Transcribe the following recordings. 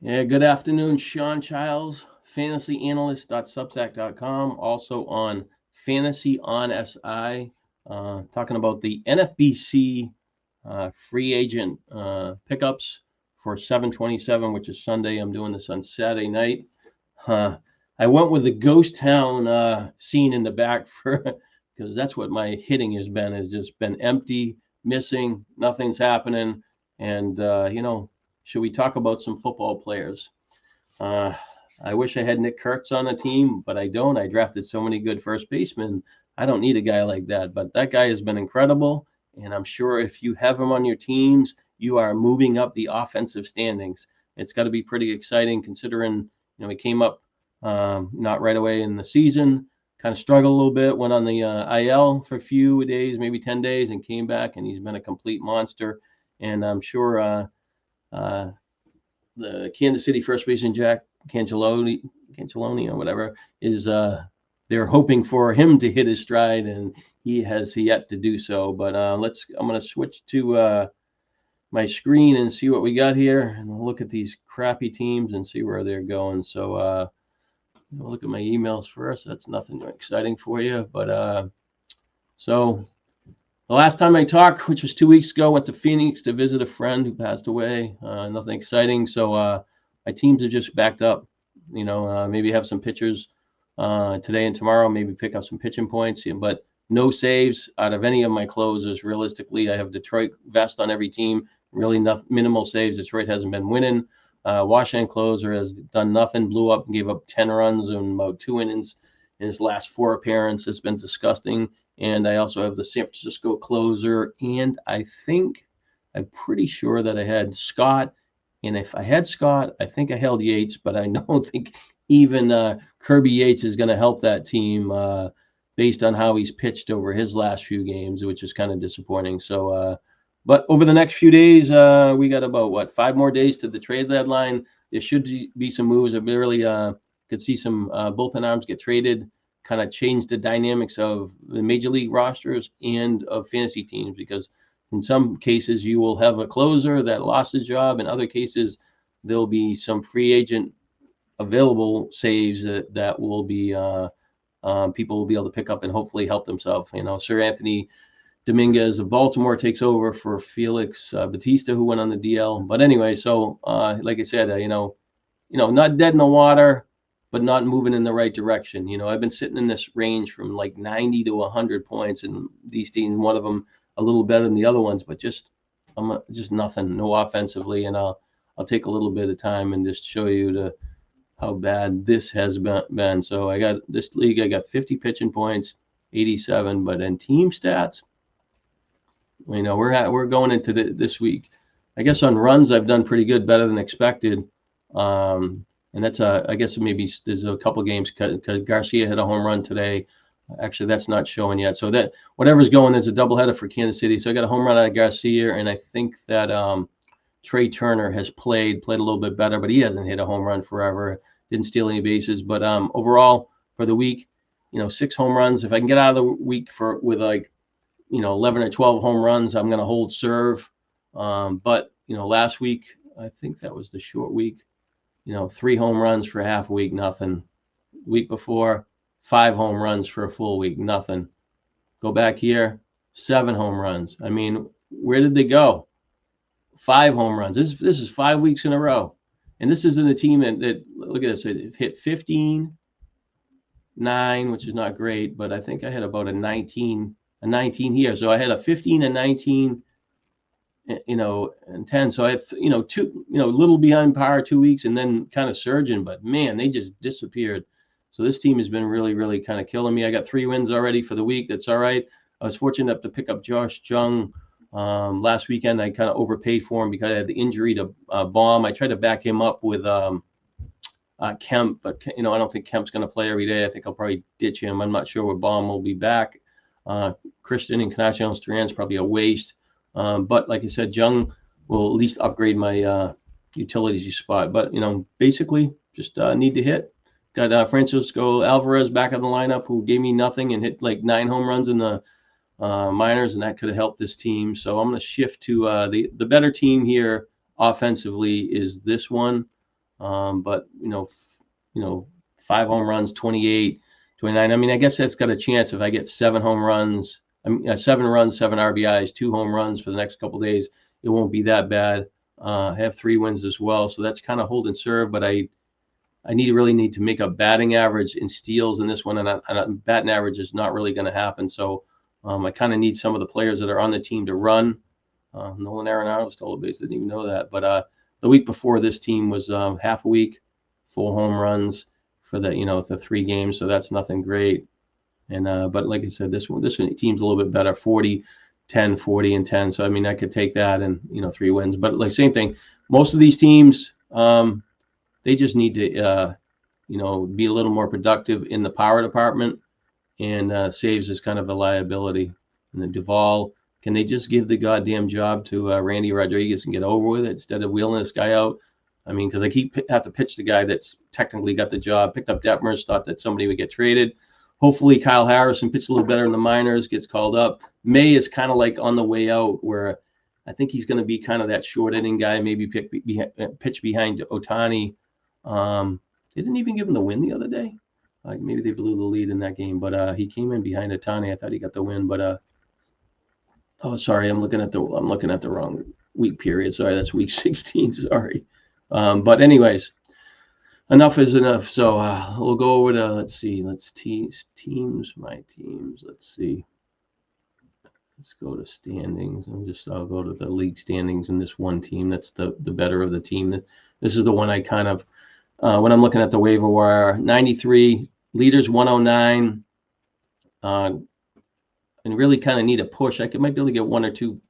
Yeah, good afternoon, Sean Childs, fantasyanalyst.substack.com, also on Fantasy on SI, talking about the NFBC free agent pickups for 7/27, which is Sunday. I'm doing this on Saturday night. I went with the ghost town scene in the back for because that's what my hitting has just been empty, missing, nothing's happening, and should we talk about some football players? Uh, I wish I had Nick Kurtz on the team, but I don't. I drafted so many good first basemen. I don't need a guy like that. But that guy has been incredible, and I'm sure if you have him on your teams, you are moving up the offensive standings. It's got to be pretty exciting considering he came up not right away in the season, kind of struggled a little bit, went on the IL for a few days, maybe 10 days, and came back, and he's been a complete monster. And I'm sure uh, the Kansas City first baseman Jack Cancelloni or whatever is they're hoping for him to hit his stride, and he has yet to do so. But I'm going to switch to my screen and see what we got here, and we'll look at these crappy teams and see where they're going. So we'll look at my emails first. That's nothing exciting for you, but so the last time I talked, which was 2 weeks ago, went to Phoenix to visit a friend who passed away. Nothing exciting. So my teams are just backed up. Maybe have some pitchers today and tomorrow. Maybe pick up some pitching points. But no saves out of any of my closers. Realistically, I have Detroit vest on every team. Really minimal saves. Detroit hasn't been winning. Washington closer has done nothing. Blew up and gave up 10 runs in about 2 innings in his last 4 appearances. It's been disgusting. And I also have the San Francisco closer. And I'm pretty sure that I had Scott. And if I had Scott, I think I held Yates, but I don't think even Kirby Yates is going to help that team based on how he's pitched over his last few games, which is kind of disappointing. So, but over the next few days, we got about 5 more days to the trade deadline. There should be some moves. I really could see some bullpen arms get traded, kind of change the dynamics of the major league rosters and of fantasy teams, because in some cases you will have a closer that lost his job. In other cases, there'll be some free agent available saves that will be people will be able to pick up and hopefully help themselves. Sir Anthony Dominguez of Baltimore takes over for Felix Batista, who went on the DL. But anyway, so like I said, not dead in the water, but not moving in the right direction. I've been sitting in this range from like 90 to 100 points, and these teams, one of them a little better than the other ones, but just nothing, no offensively. And I'll take a little bit of time and just show you how bad this has been. So I got this league. I got 50 pitching points, 87, but in team stats, we're going into this week. I guess on runs I've done pretty good, better than expected. And that's I guess maybe there's a couple games because Garcia hit a home run today. Actually, that's not showing yet. So that whatever's going, there's a doubleheader for Kansas City. So I got a home run out of Garcia, and I think that Trey Turner has played a little bit better, but he hasn't hit a home run forever. Didn't steal any bases, but overall for the week, 6 home runs. If I can get out of the week with 11 or 12 home runs, I'm going to hold serve. But last week I think that was the short week. 3 home runs for half a week, nothing. Week before, 5 home runs for a full week, nothing. Go back here, 7 home runs. I mean, where did they go? 5 home runs. This is 5 weeks in a row. And this isn't a team that look at this, it hit 15, 9, which is not great, but I think I had about a 19 here. So I had a 15, a 19, and 10. So I have, a little behind par 2 weeks and then kind of surging, but man, they just disappeared. So this team has been really, really kind of killing me. I got 3 wins already for the week. That's all right. I was fortunate enough to pick up Josh Jung last weekend. I kind of overpaid for him because I had the injury to Baum. I tried to back him up with Kemp, but I don't think Kemp's going to play every day. I think I'll probably ditch him. I'm not sure where Baum will be back. Christian Encarnacion Strand's probably a waste. But like I said, Jung will at least upgrade my utilities spot. But, basically just need to hit. Got Francisco Alvarez back in the lineup, who gave me nothing and hit like 9 home runs in the minors, and that could have helped this team. So I'm going to shift to the better team here offensively is this one. But 5 home runs, 28, 29. I mean, I guess that's got a chance if I get 7 home runs. 7 runs, 7 RBIs, 2 home runs for the next couple of days. It won't be that bad. I have 3 wins as well, so that's kind of hold and serve. But I really need to make a batting average in steals in this one, and batting average is not really going to happen. So I kind of need some of the players that are on the team to run. Nolan Arenado stole a base, didn't even know that. But the week before, this team was half a week, 4 home runs for the 3 games, so that's nothing great. And but like I said, this team's a little bit better, 40, 10, 40, and 10. So I mean, I could take that and 3 wins. But like same thing, most of these teams, they just need to be a little more productive in the power department, and saves is kind of a liability. And then Duvall, can they just give the goddamn job to Randy Rodriguez and get over with it instead of wheeling this guy out? I mean, because I have to pitch the guy that's technically got the job. Picked up Detmers, thought that somebody would get traded. Hopefully Kyle Harrison pitched a little better in the minors, gets called up. May is kind of like on the way out, where I think he's going to be kind of that short inning guy, maybe pitch behind Ohtani. They didn't even give him the win the other day. Like maybe they blew the lead in that game, but he came in behind Ohtani. I thought he got the win, but oh, sorry, I'm looking at the wrong week period. Sorry, that's week 16. Sorry. But anyways, enough is enough. So we'll go over to my teams. Let's see. Let's go to standings. I'll go to the league standings in this one team. That's the better of the team. This is the one I kind of, when I'm looking at the waiver wire, 93, leaders 109, and really kind of need a push. Might be able to get 1 or 2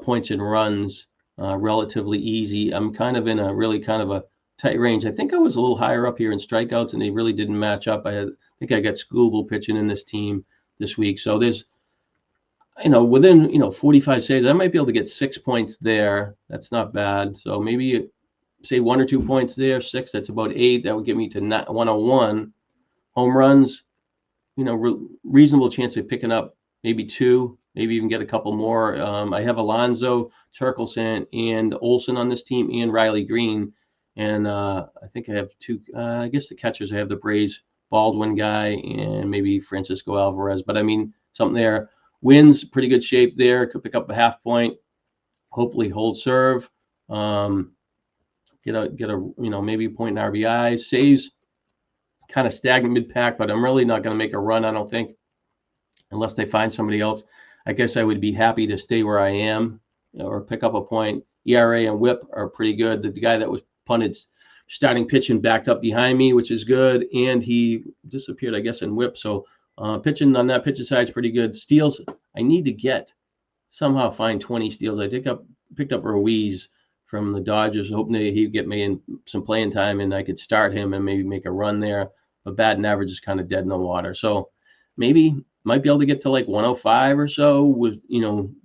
points in runs relatively easy. I'm kind of in a really kind of a tight range. I think I was a little higher up here in strikeouts, and they really didn't match up. I think I got Scooble pitching in this team this week. So there's, within, 45 saves, I might be able to get 6 points there. That's not bad. So maybe say 1 or 2 points there, 6, that's about 8. That would get me to 101. Home runs, reasonable chance of picking up maybe 2, maybe even get a couple more. I have Alonso, Turkelson, and Olsen on this team, and Riley Green. And I think I have 2, I guess the catchers, I have the Braves Baldwin guy and maybe Francisco Alvarez. But I mean, something there. Wins, pretty good shape there. Could pick up a half point. Hopefully hold serve. Get a maybe a point in RBIs. Saves, kind of stagnant mid-pack, but I'm really not going to make a run, I don't think, unless they find somebody else. I guess I would be happy to stay where I am, or pick up a point. ERA and WHIP are pretty good. The guy that was punted starting pitching backed up behind me, which is good, and he disappeared, I guess, in WHIP. So pitching on that pitching side is pretty good. Steals, I need to somehow find 20 steals. I picked up Ruiz from the Dodgers, hoping that he'd get me in some playing time and I could start him and maybe make a run there. But batting average is kind of dead in the water. So maybe might be able to get to like 105 or so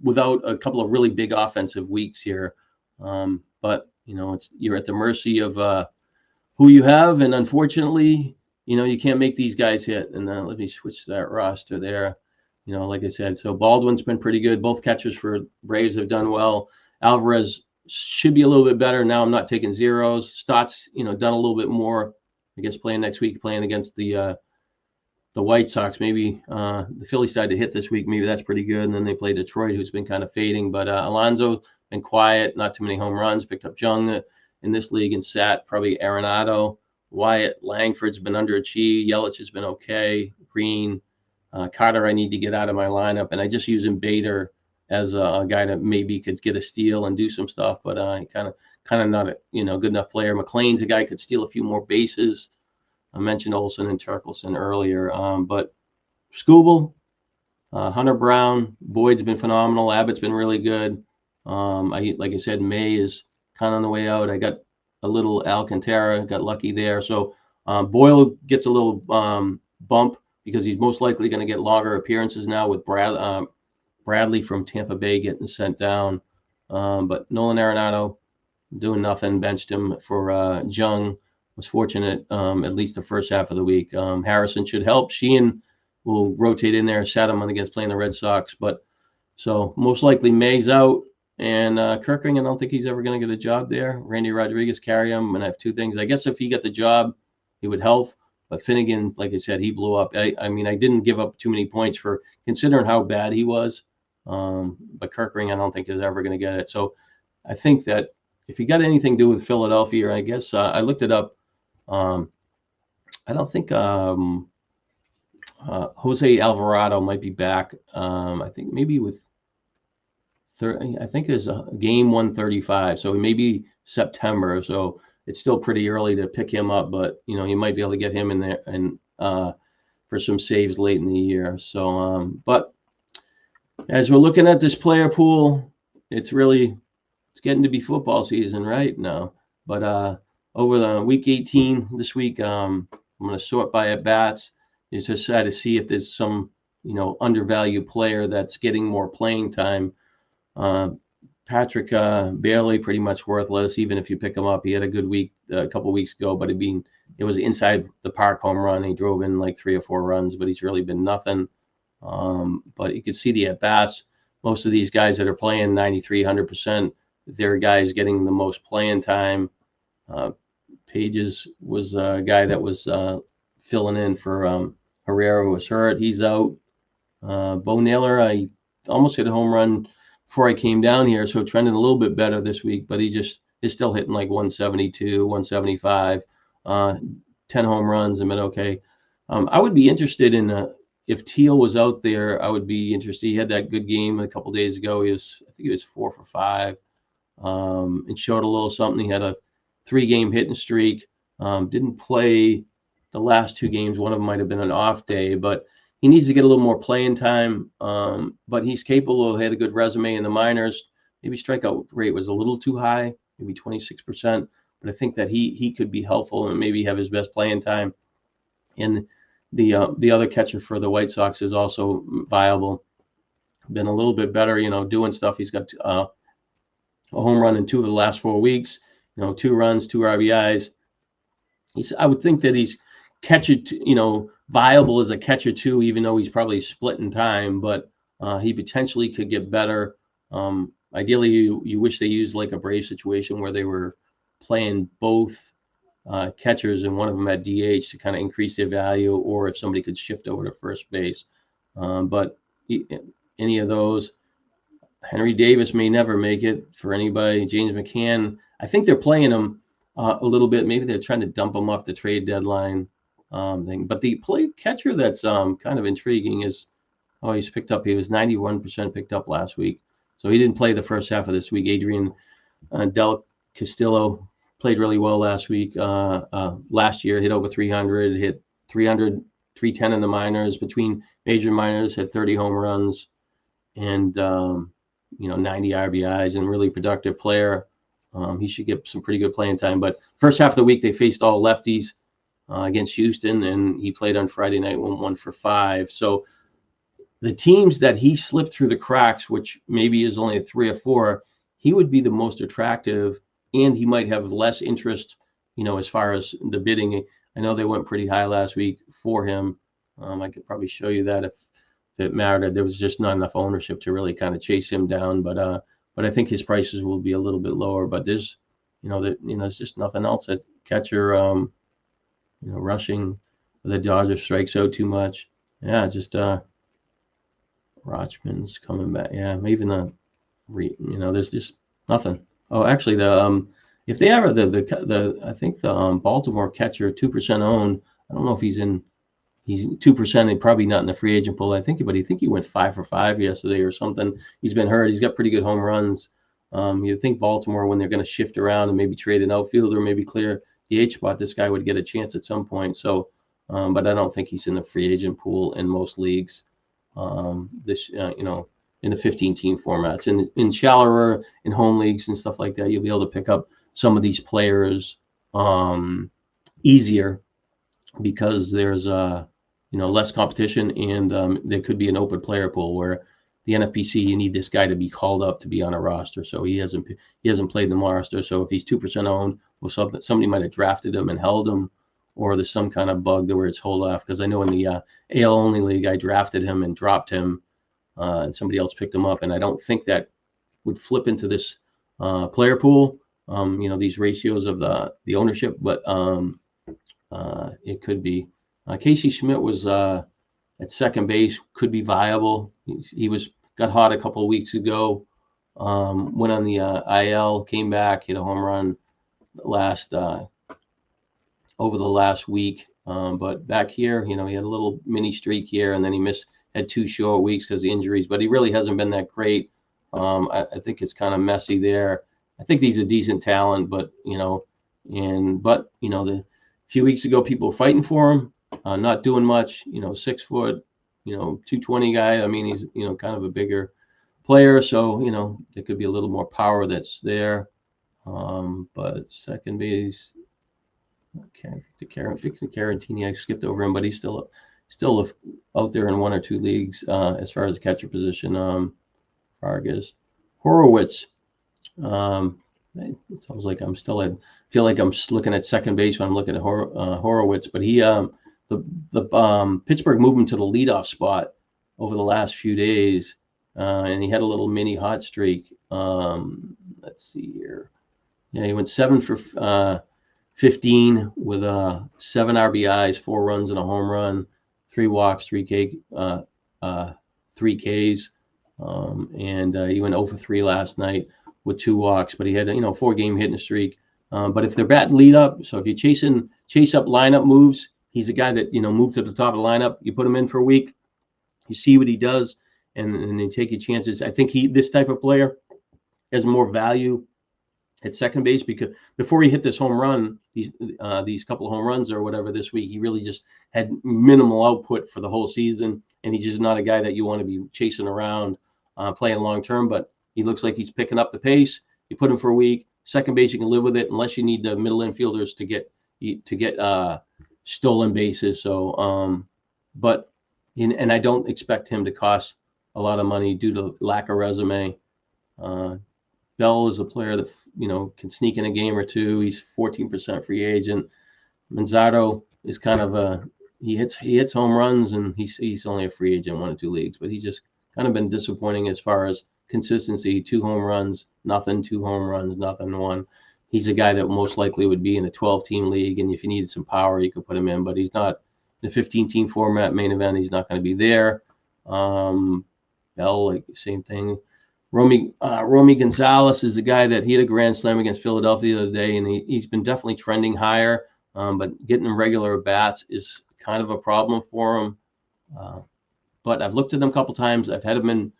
without a couple of really big offensive weeks here. But you're at the mercy of who you have, and unfortunately, you can't make these guys hit. And then let me switch that roster there. Like I said, so Baldwin's been pretty good. Both catchers for Braves have done well. Alvarez should be a little bit better. Now I'm not taking zeros. Stott's, done a little bit more. I guess playing next week, playing against the White Sox. Maybe the Phillies started to hit this week. Maybe that's pretty good. And then they play Detroit, who's been kind of fading. But Alonso been quiet, not too many home runs. Picked up Jung in this league and sat probably Arenado. Wyatt Langford's been underachieved. Yelich has been okay. Green, Carter, I need to get out of my lineup, and I just using Bader as a guy that maybe could get a steal and do some stuff, but kind of not a good enough player. McLean's a guy who could steal a few more bases. I mentioned Olsen and Turkelson earlier, but Scooble, Hunter Brown, Boyd's been phenomenal. Abbott's been really good. Like I said, May is kind of on the way out. I got a little Alcantara, got lucky there. So Boyle gets a little bump because he's most likely going to get longer appearances now with Bradley from Tampa Bay getting sent down. But Nolan Arenado doing nothing, benched him for Jung. Was fortunate at least the first half of the week. Harrison should help. Sheehan will rotate in there. Sat him on against playing the Red Sox. But so most likely May's out. And Kirkring, I don't think he's ever going to get a job there. Randy Rodriguez carry him, and I have two things. I guess if he got the job, he would help. But Finnegan, like I said, he blew up. I mean, I didn't give up too many points for considering how bad he was. But Kirkring, I don't think is ever going to get it. So I think that if he got anything to do with Philadelphia, I guess I looked it up. I don't think Jose Alvarado might be back. I think maybe with I think it's game 135, so maybe September. So it's still pretty early to pick him up, but you might be able to get him in there and for some saves late in the year. So, but as we're looking at this player pool, it's getting to be football season right now. But over the week 18 this week, I'm going to sort by at bats. Just try to see if there's some undervalued player that's getting more playing time. Patrick Bailey, pretty much worthless, even if you pick him up. He had a good week a couple weeks ago, but it was inside the park home run. He drove in like 3 or 4 runs, but he's really been nothing. But you can see the at-bats. Most of these guys that are playing 93, 100%, they're guys getting the most playing time. Pages was a guy that was filling in for Herrera, who was hurt. He's out. Bo Naylor, I almost hit a home run before I came down here, so trending a little bit better this week, but he just is still hitting like 172, 175, 10 home runs. I mean, okay. I would be interested in if Teel was out there. I would be interested. He had that good game a couple days ago. I think he was 4 for 5, and showed a little something. He had a 3-game hitting streak. Didn't play the last 2 games. One of them might have been an off day, but he needs to get a little more playing time, but he's capable. He had a good resume in the minors. Maybe strikeout rate was a little too high, maybe 26%. But I think that he could be helpful and maybe have his best playing time. And the other catcher for the White Sox is also viable. Been a little bit better, doing stuff. He's got a home run in 2 of the last 4 weeks. 2 runs, 2 RBIs. I would think that he's catcher, viable as a catcher too, even though he's probably splitting time, but he potentially could get better. Ideally, you wish they used like a Brave situation where they were playing both catchers and one of them at DH to kind of increase their value, or if somebody could shift over to first base. But any of those, Henry Davis may never make it for anybody. James McCann, I think they're playing him a little bit. Maybe they're trying to dump him off the trade deadline. Thing. But the catcher that's kind of intriguing is, he's picked up. He was 91% picked up last week, so he didn't play the first half of this week. Adrián Del Castillo played really well last week. Last year, hit over 300, hit 300, 310 in the minors. Between major minors, had 30 home runs and 90 RBIs, and really productive player. He should get some pretty good playing time. But first half of the week, they faced all lefties against Houston, and he played on Friday night, 1 for 5. So the teams that he slipped through the cracks, which maybe is only 3 or 4, he would be the most attractive, and he might have less interest, as far as the bidding. I know they went pretty high last week for him. I could probably show you that if it mattered. There was just not enough ownership to really kind of chase him down, but I think his prices will be a little bit lower. But there's, there's just nothing else at catcher. Rushing, the Dodgers strikes out too much. Yeah, just Rochman's coming back. Yeah, maybe not. There's just nothing. Oh, actually, if they ever I think the Baltimore catcher, 2% owned. I don't know if he's 2% and probably not in the free agent pool. I think he went 5 for 5 yesterday or something. He's been hurt. He's got pretty good home runs. You'd think Baltimore, when they're going to shift around and maybe trade an outfielder, maybe clear DH spot, this guy would get a chance at some point. So, but I don't think he's in the free agent pool in most leagues. In the 15-team formats, in shallower, in home leagues and stuff like that, you'll be able to pick up some of these players easier because there's less competition, and there could be an open player pool where the NFBC, you need this guy to be called up to be on a roster. So he hasn't played the roster. So if he's 2% owned, well, somebody might have drafted him and held him, or there's some kind of bug where it's hold off. Because I know in the AL only league, I drafted him and dropped him, and somebody else picked him up. And I don't think that would flip into this player pool. These ratios of the ownership, but it could be. Casey Schmidt was at second base, could be viable. He got hot a couple of weeks ago. Went on the IL, came back, hit a home run over the last week. But back here, he had a little mini streak here, and then he had 2 short weeks because of injuries. But he really hasn't been that great. I think it's kind of messy there. I think he's a decent talent, but a few weeks ago people were fighting for him, not doing much. 6 foot, 220 guy. I mean, he's kind of a bigger player, so there could be a little more power that's there. But second base, Victor Caratini, I skipped over him, but he's still out there in 1 or 2 leagues as far as the catcher position. Vargas, Horowitz. It sounds like I feel like I'm looking at second base when I'm looking at Horowitz, but he the Pittsburgh moved him to the leadoff spot over the last few days, and he had a little mini hot streak. Let's see here. Yeah, he went 7 for 15 with 7 RBIs, 4 runs and a home run, 3 walks, 3 Ks. And he went 0 for 3 last night with 2 walks, but he had 4-game hitting streak. But if they're batting lead up, so if you chase up lineup moves, he's a guy that moved to the top of the lineup. You put him in for a week, you see what he does, and then take your chances. I think this type of player has more value at second base, because before he hit this home run, these couple of home runs or whatever this week, he really just had minimal output for the whole season, and he's just not a guy that you want to be chasing around playing long term. But he looks like he's picking up the pace. You put him for a week, second base, you can live with it, unless you need the middle infielders to get stolen bases. So, and I don't expect him to cost a lot of money due to lack of resume. Bell is a player that can sneak in a game or two. He's 14% free agent. Manzardo is kind of he hits home runs, and he's only a free agent in 1 or 2 leagues, but he's just kind of been disappointing as far as consistency. 2 home runs, nothing. 2 home runs, nothing. 1. He's a guy that most likely would be in a 12-team league, and if you needed some power, you could put him in, but he's not in the 15-team format main event. He's not going to be there. Bell, like same thing. Romy Gonzalez is a guy that he had a grand slam against Philadelphia the other day, and he's been definitely trending higher, but getting him regular bats is kind of a problem for him. But I've looked at him a couple times. I've had him in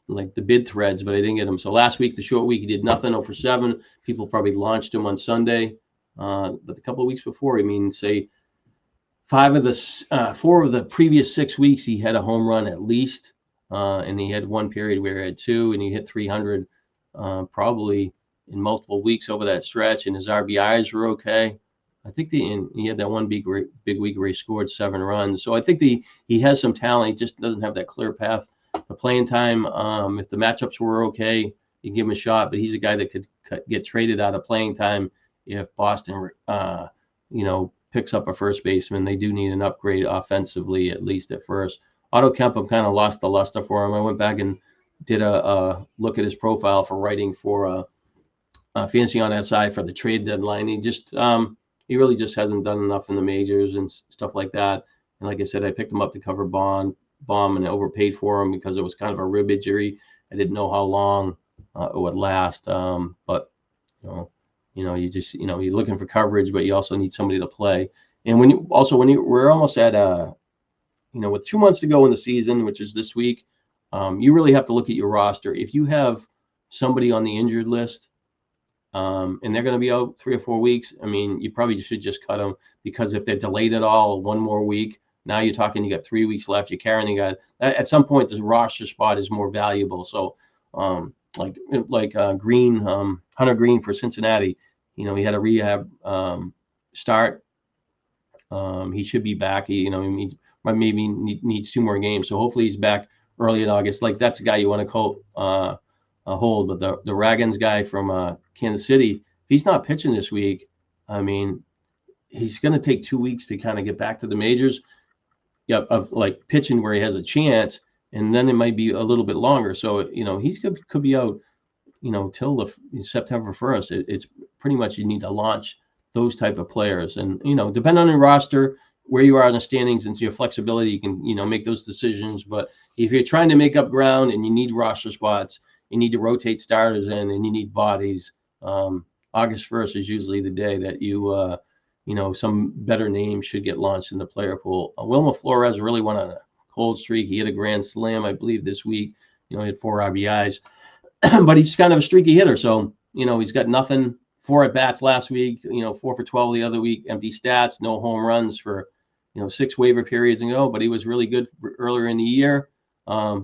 like the bid threads, but I didn't get him. So last week, the short week, he did nothing, 0 for 7. People probably launched him on Sunday. But a couple of weeks before, say 4 of the previous 6 weeks, he had a home run at least. And he had 1 period where he had 2, and he hit 300 probably in multiple weeks over that stretch, and his RBIs were okay. I think he had that 1 big week where he scored 7 runs. So I think he has some talent. He just doesn't have that clear path to playing time. If the matchups were okay, you give him a shot, but he's a guy that could get traded out of playing time if Boston, picks up a first baseman. They do need an upgrade offensively, at least at first. Otto Kemp kind of lost the luster for him. I went back and did a look at his profile for writing for Fantasy on SI for the trade deadline. He really just hasn't done enough in the majors and stuff like that. And like I said, I picked him up to cover Baum, and I overpaid for him because it was kind of a rib injury. I didn't know how long it would last. But you're looking for coverage, but you also need somebody to play. And we're almost at with 2 months to go in the season, which is this week, you really have to look at your roster. If you have somebody on the injured list, and they're going to be out 3 or 4 weeks, you probably should just cut them, because if they're delayed at all 1 more week, now you're talking, you got 3 weeks left. You're carrying the guy. At some point, this roster spot is more valuable. So, Green, Hunter Green for Cincinnati, he had a rehab start. He should be back. He maybe needs 2 more games. So hopefully he's back early in August. That's a guy you want to hold. But the Ragans guy from Kansas City, if he's not pitching this week, he's going to take 2 weeks to kind of get back to the majors. Of pitching where he has a chance. and then it might be a little bit longer. So he's could be out till the September 1st. It's pretty much you need to launch those type of players, and depending on your roster, where you are in the standings, and your flexibility, you can make those decisions. But if you're trying to make up ground and you need roster spots, you need to rotate starters in, and you need bodies. August 1st is usually the day that some better names should get launched in the player pool. Wilmer Flores really went on a cold streak. He hit a grand slam, I believe, this week. He had 4 RBIs. But he's kind of a streaky hitter. So, he's got nothing, 4 at bats last week, 4 for 12 the other week, empty stats, no home runs for, 6 waiver periods ago, but he was really good earlier in the year.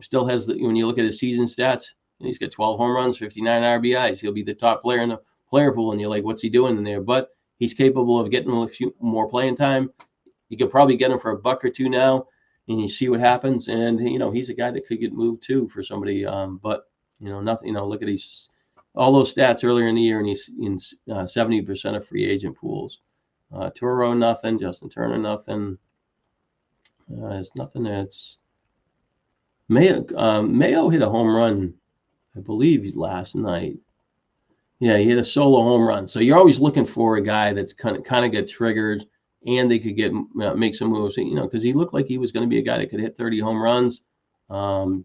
Still has when you look at his season stats, he's got 12 home runs, 59 RBIs. He'll be the top player in the player pool. And you're like, what's he doing in there? But he's capable of getting a few more playing time. You could probably get him for $1 or $2 now, and you see what happens. And, he's a guy that could get moved too for somebody. But nothing. Look at all those stats earlier in the year, and he's in 70% of free agent pools. Toro, nothing. Justin Turner, nothing. There's nothing. That's Mayo hit a home run, I believe, last night. Yeah, he hit a solo home run. So you're always looking for a guy that's kind of get triggered, and they could make some moves. Because he looked like he was going to be a guy that could hit 30 home runs. But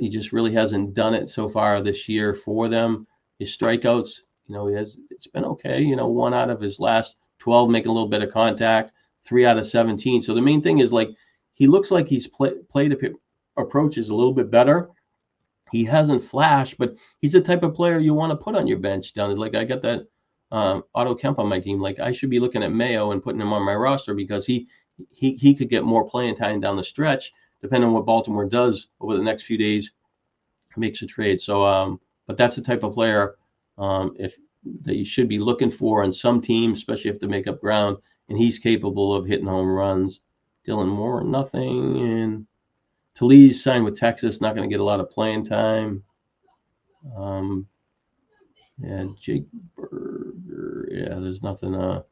he just really hasn't done it so far this year for them. His strikeouts, it's been okay. 1 out of his last 12 making a little bit of contact, 3 out of 17. So the main thing is, he looks like he's played approaches a little bit better. He hasn't flashed, but he's the type of player you want to put on your bench down. I got that Otto Kemp on my team. I should be looking at Mayo and putting him on my roster because he could get more playing time down the stretch, depending on what Baltimore does over the next few days, makes a trade. So, but that's the type of player that you should be looking for in some teams, especially if they make up ground. And he's capable of hitting home runs. Dylan Moore, nothing. And Talese signed with Texas, not going to get a lot of playing time. Jake Berger, there's nothing.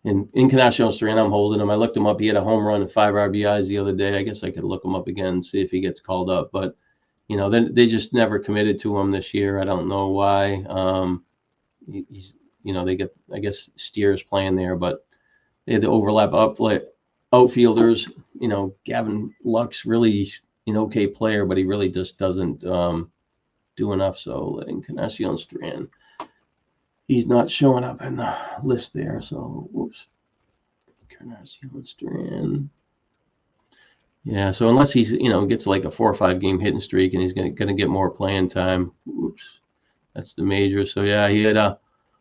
In Encarnacion Strand, I'm holding him. I looked him up. He had a home run and 5 RBIs the other day. I guess I could look him up again and see if he gets called up. But, then they just never committed to him this year. I don't know why. He's, they get, I guess, Steers playing there, but they had to overlap outfielders. Gavin Lux really an okay player, but he really just doesn't do enough. So Encarnacion Strand, he's not showing up in the list there. So whoops. Encarnacion Strand. Yeah, so unless he's gets like a 4 or 5 game hitting streak and he's gonna get more playing time. Oops. That's the major. So yeah, he had a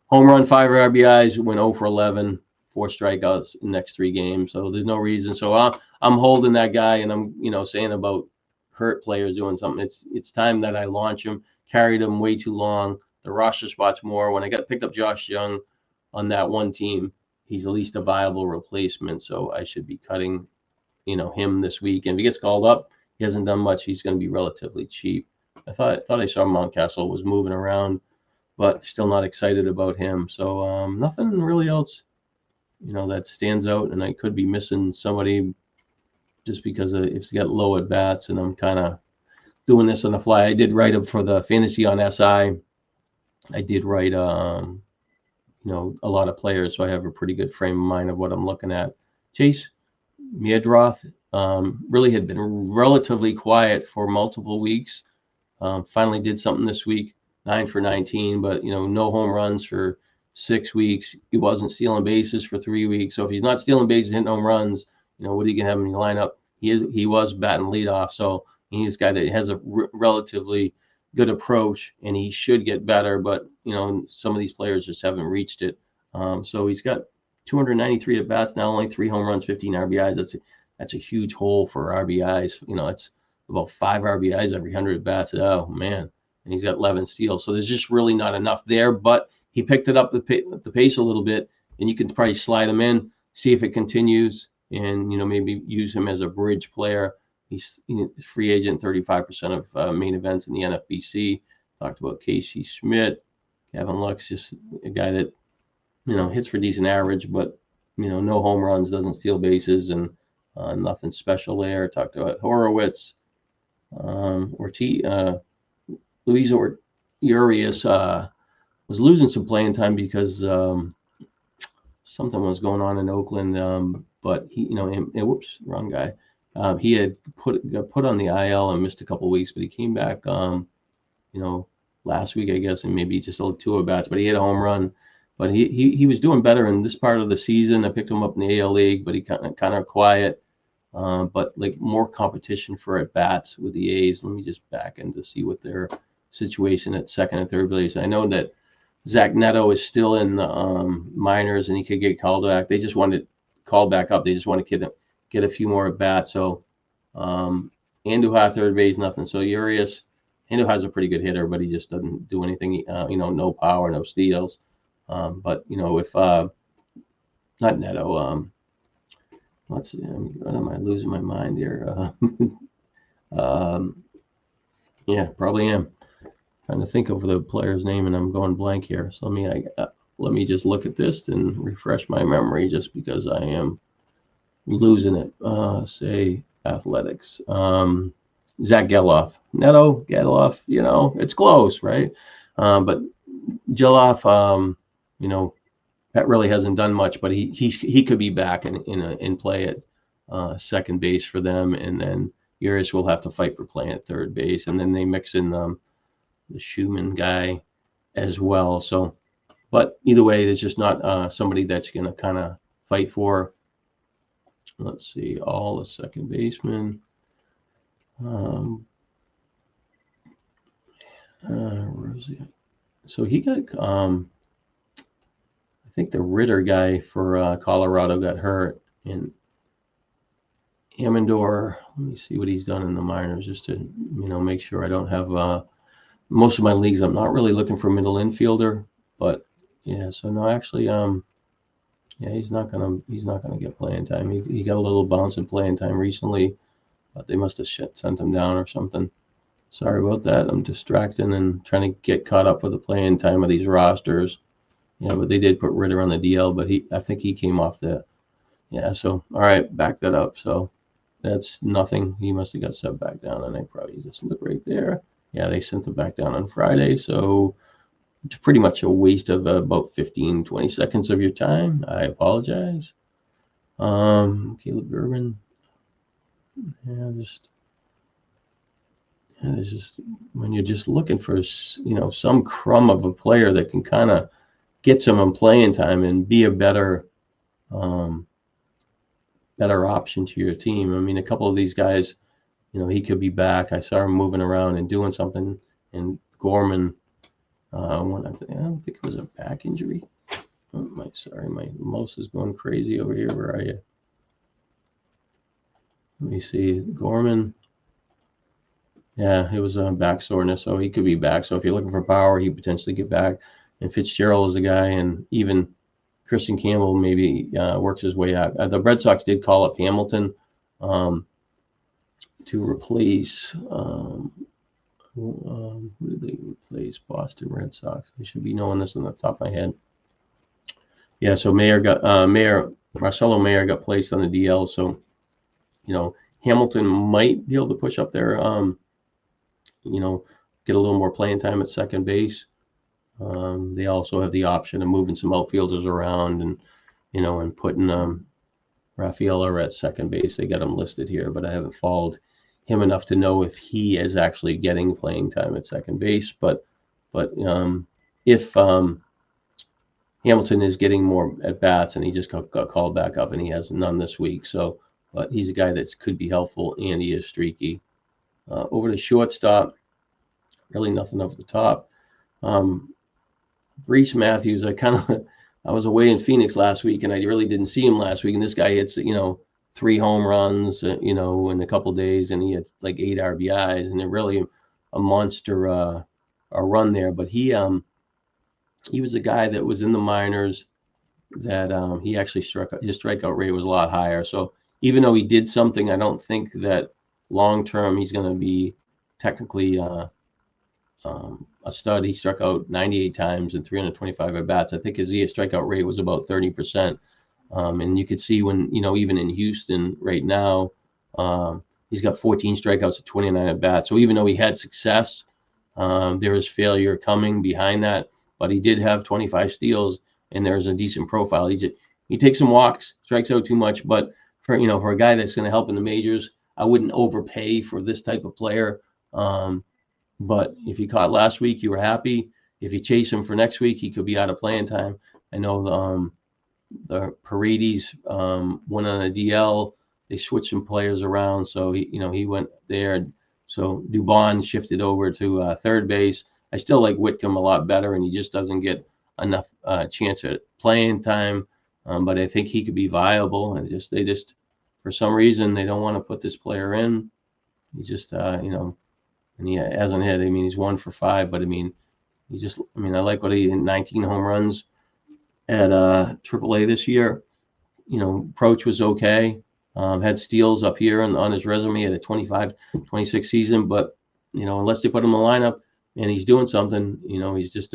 home run, 5 RBIs, went 0 for 11. 4 strikeouts in the next 3 games. So there's no reason. So I'm holding that guy, and I'm saying about hurt players doing something. It's time that I launch him. Carried him way too long. The roster spots more. When I picked up Josh Young on that one team, he's at least a viable replacement. So I should be cutting, him this week. And if he gets called up, he hasn't done much. He's going to be relatively cheap. I thought I saw Mountcastle was moving around, but still not excited about him. So nothing really else that stands out, and I could be missing somebody just because if he's got low at bats, and I'm kind of doing this on the fly. I did write up for the fantasy on SI. I did write, a lot of players, so I have a pretty good frame of mind of what I'm looking at. Chase Miedroth really had been relatively quiet for multiple weeks. Finally did something this week, 9 for 19, but no home runs for 6 weeks. He wasn't stealing bases for 3 weeks. So if he's not stealing bases, hitting home runs, what are you gonna have in your lineup? He was batting leadoff, so he's a guy that has a relatively good approach, and he should get better. But some of these players just haven't reached it. So he's got 293 at bats now, only 3 home runs, 15 RBIs. That's a huge hole for RBIs. It's about 5 RBIs every 100 at bats. Oh man, and he's got 11 steals. So there's just really not enough there. But he picked it up the pace a little bit, and you can probably slide him in, see if it continues, and maybe use him as a bridge player. He's free agent, 35% of main events in the NFBC. Talked about Casey Schmidt. Gavin Lux, just a guy that hits for decent average, but no home runs, doesn't steal bases, and Nothing special there. Talked about Horowitz. Luis Urias was losing some playing time because something was going on in Oakland. But he, whoops, wrong guy. He had got put on the IL and missed a couple of weeks, but he came back, last week, I guess, and maybe just 2 at bats. But he hit a home run. But he was doing better in this part of the season. I picked him up in the AL League, but he kind of quiet. But like more competition for at bats with the A's. Let me just back in to see what their situation at second and third base. I know that Zach Neto is still in the minors and he could get called back. They just wanted called back up. They just want to get a few more at bats. So Andujar third base, nothing. So Urias, Andujar's a pretty good hitter, but he just doesn't do anything. No power, no steals. But if not Neto, let's see. What am I losing my mind here? Yeah, probably am. Trying to think of the player's name, and I'm going blank here. So let me just look at this and refresh my memory, just because I am losing it. Say Athletics. Zach Geloff. Neto, Geloff. It's close, right? But Geloff, that really hasn't done much, but he could be back in play at second base for them, and then Urias will have to fight for playing at third base, and then they mix in the Schumann guy as well. So, but either way, there's just not somebody that's going to kind of fight for. Let's see, all the second basemen. Where is he? So he got. I think the Ritter guy for Colorado got hurt, and Amador. Let me see what he's done in the minors, just to make sure I don't have. Most of my leagues, I'm not really looking for middle infielder, but yeah. So no, actually, he's not gonna get playing time. He got a little bounce in playing time recently, but they must have sent him down or something. Sorry about that. I'm distracting and trying to get caught up with the playing time of these rosters. Yeah, but they did put Ritter on the DL, but I think he came off the. Yeah, so all right, back that up. So that's nothing. He must have got sent back down, and I probably just look right there. Yeah, they sent him back down on Friday, so it's pretty much a waste of about 15, 20 seconds of your time. I apologize. Caleb Gervin. It's just when you're just looking for some crumb of a player that can kind of get some playing time and be a better option to your team. I mean, a couple of these guys, he could be back. I saw him moving around and doing something. And Gorman, I don't think it was a back injury. Oh, my mouse is going crazy over here. Where are you? Let me see. Gorman. Yeah, it was a back soreness, so he could be back. So if you're looking for power, he potentially get back. And Fitzgerald is a guy, and even Christian Campbell maybe works his way out. The Red Sox did call up Hamilton to replace. Who did they replace? Boston Red Sox. I should be knowing this on the top of my head. Yeah, so Marcelo Mayer got placed on the DL. So, Hamilton might be able to push up there. Get a little more playing time at second base. They also have the option of moving some outfielders around and putting Rafaela at second base. They got him listed here, but I haven't followed him enough to know if he is actually getting playing time at second base. But if Hamilton is getting more at bats, and he just got called back up, and he has none this week. So, but he's a guy that could be helpful, and he is streaky. Over to shortstop, really nothing over the top. Reese Matthews, I was away in Phoenix last week, and I really didn't see him last week. And this guy hits 3 home runs, in a couple days, and he had like 8 RBIs, and they're really a monster a run there. But he was a guy that was in the minors that he actually his strikeout rate was a lot higher. So even though he did something, I don't think that long term he's going to be technically a stud. He struck out 98 times and 325 at bats. I think his strikeout rate was about 30%. And you could see when, even in Houston right now, he's got 14 strikeouts at 29 at bat. So even though he had success, there was failure coming behind that. But he did have 25 steals, and there's a decent profile. He takes some walks, strikes out too much. But for a guy that's going to help in the majors, I wouldn't overpay for this type of player. But if you caught last week, you were happy. If you chase him for next week, he could be out of playing time. I know the Paredes went on a DL. They switched some players around, so he went there. So Dubon shifted over to third base. I still like Whitcomb a lot better, and he just doesn't get enough chance at playing time. But I think he could be viable, and they just for some reason they don't want to put this player in. He just and he hasn't hit. I mean, he's 1 for 5, but I like what he did, 19 home runs at AAA this year. Approach was okay. Had steals up here on his resume at a 25-26 season, but unless they put him in the lineup and he's doing something, he's just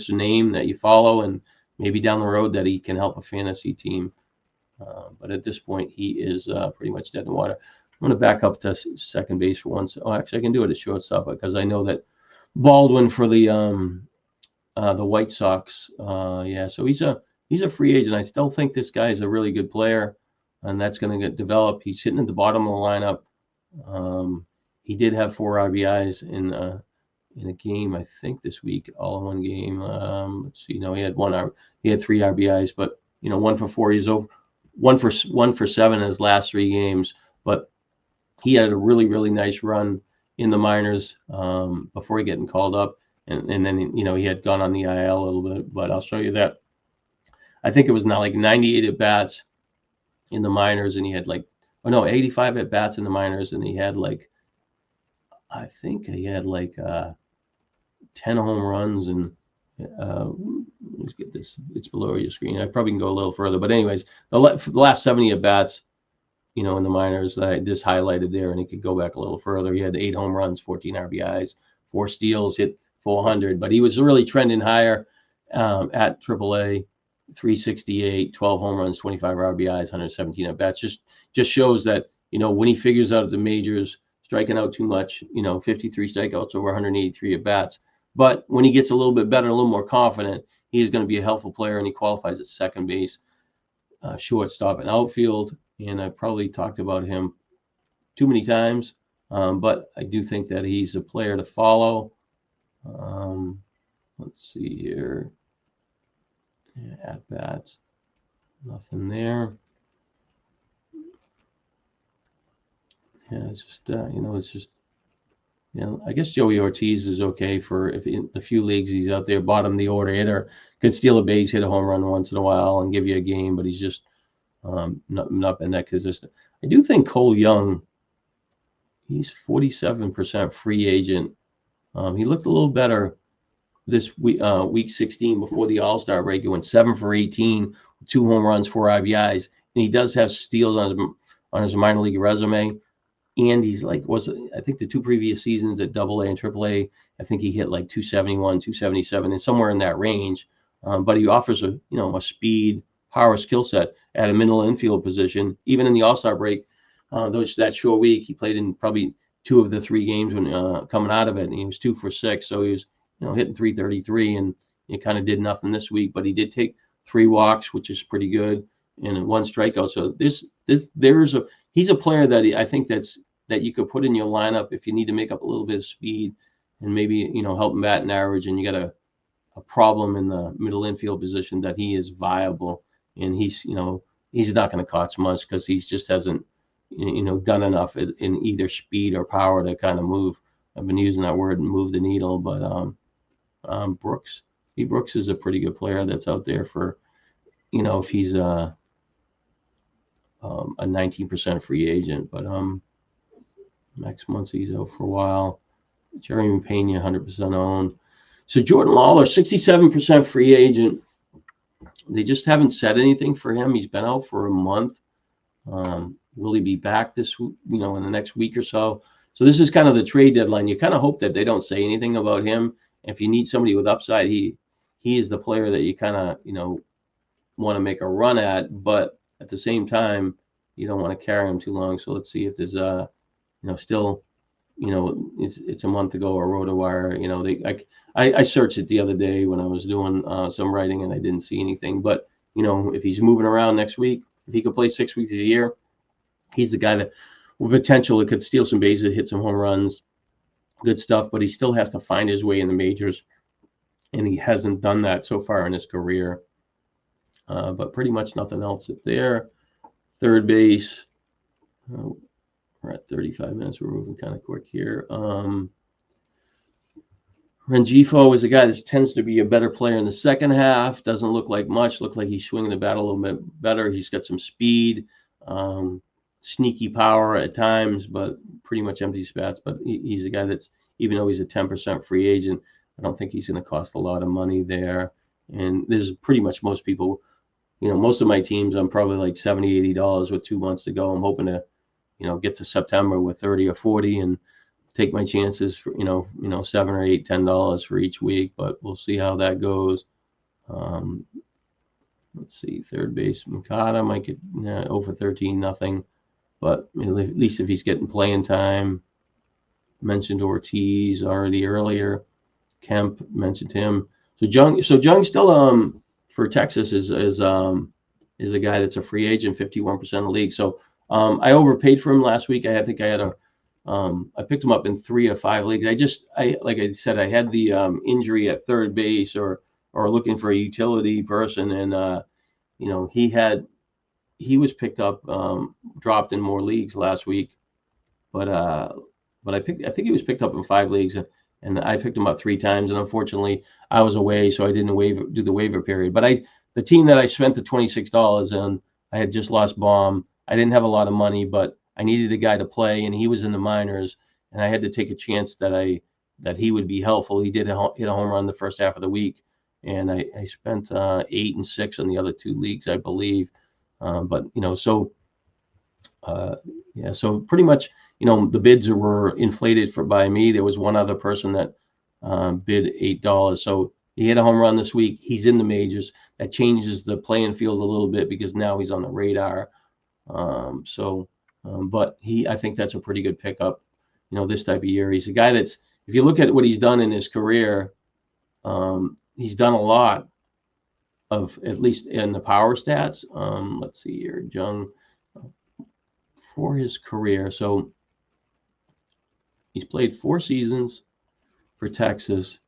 a name that you follow, and maybe down the road that he can help a fantasy team. But at this point, he is pretty much dead in the water. I'm going to back up to second base for once. Oh, actually, I can do it at shortstop because I know that Baldwin for the White Sox. So he's a free agent. I still think this guy is a really good player, and that's going to get developed. He's sitting at the bottom of the lineup. He did have 4 RBIs in a game, I think this week, all in one game. Let's see. No, he had 3 RBIs, but 1 for 4. He's over 1 for 7 in his last 3 games. But he had a really, really nice run in the minors before he getting called up. And then, he had gone on the IL a little bit, but I'll show you that. I think it was not like 98 at bats in the minors, and he had 85 at bats in the minors, and he had 10 home runs. And let's get this. It's below your screen. I probably can go a little further, but anyways, the last 70 at bats, in the minors that I just highlighted there, and he could go back a little further. He had 8 home runs, 14 RBIs, 4 steals, hit 400, but he was really trending higher at AAA, 368, 12 home runs, 25 RBIs, 117 at bats. Just shows that, when he figures out at the majors, striking out too much, 53 strikeouts over 183 at bats. But when he gets a little bit better, a little more confident, he is going to be a helpful player, and he qualifies at second base, shortstop, and outfield. And I probably talked about him too many times, but I do think that he's a player to follow. Let's see here. Yeah, at bats, nothing there. Yeah, it's just I guess Joey Ortiz is okay for if in the few leagues he's out there, bottom of the order hitter, could steal a base, hit a home run once in a while, and give you a game, but he's just not been that consistent. I do think Cole Young, he's 47% free agent. He looked a little better this week 16 before the All-Star break. He went 7 for 18, 2 home runs, 4 RBIs, and he does have steals on his minor league resume. And he's I think the 2 previous seasons at AA and AAA, I think he hit 271, 277, and somewhere in that range. But he offers a speed, power skill set at a middle infield position. Even in the All-Star break, that short week, he played in probably 2 of the 3 games when coming out of it, and he was 2 for 6. So he was hitting 333, and he kind of did nothing this week. But he did take 3 walks, which is pretty good, and 1 strikeout. So he's a player that I think that you could put in your lineup if you need to make up a little bit of speed and maybe help him bat and average, and you got a problem in the middle infield position, that he is viable. And he's not going to cost much because he just hasn't done enough in either speed or power to kind of move. I've been using that word, move the needle. But Brooks is a pretty good player that's out there for if he's a 19% free agent. But Max Muncy's out for a while. Jeremy Pena 100% owned. So Jordan Lawler 67% free agent. They just haven't said anything for him. He's been out for a month. Will he be back in the next week or so? So this is kind of the trade deadline. You kind of hope that they don't say anything about him. If you need somebody with upside, he is the player that you kind of want to make a run at. But at the same time, you don't want to carry him too long. So let's see if there's still, it's a month ago or RotoWire. I searched it the other day when I was doing some writing, and I didn't see anything. But if he's moving around next week, if he could play 6 weeks a year, he's the guy that with potential that could steal some bases, hit some home runs, good stuff. But he still has to find his way in the majors, and he hasn't done that so far in his career. But pretty much nothing else there. Third base. We're at 35 minutes. We're moving kind of quick here. Rengifo is a guy that tends to be a better player in the second half. Doesn't look like much. Look like he's swinging the bat a little bit better. He's got some speed, sneaky power at times, but pretty much empty bats. But he's a guy that's, even though he's a 10% free agent, I don't think he's going to cost a lot of money there. And this is pretty much most people, most of my teams, I'm probably like $70, $80 with 2 months to go. I'm hoping to, get to September with 30 or 40 and take my chances for, $7 or $8, $10 for each week, but we'll see how that goes. Let's see, third base, Mikata might get over 13, nothing, but at least if he's getting playing time. Mentioned Ortiz already earlier. Kemp, mentioned him. So Jung still for Texas is a guy that's a free agent, 51% of the league. So I overpaid for him last week. I think I had I picked him up in 3 or 5 leagues. Like I said, I had the injury at third base or looking for a utility person, and he was picked up, dropped in more leagues last week, but I think he was picked up in 5 leagues, and I picked him up 3 times, and unfortunately I was away, so I didn't do the waiver period. But the team that I spent the $26 on, I had just lost Baum. I didn't have a lot of money, but I needed a guy to play, and he was in the minors, and I had to take a chance that he would be helpful. He did hit a home run the first half of the week, and I spent 8 and 6 on the other 2 leagues, I believe. So pretty much, the bids were inflated by me. There was one other person that bid $8. So he hit a home run this week. He's in the majors. That changes the playing field a little bit because now he's on the radar. But I think that's a pretty good pickup, this type of year. He's a guy that's, if you look at what he's done in his career, he's done a lot of, at least in the power stats. Let's see here, Jung, for his career. So he's played 4 seasons for Texas.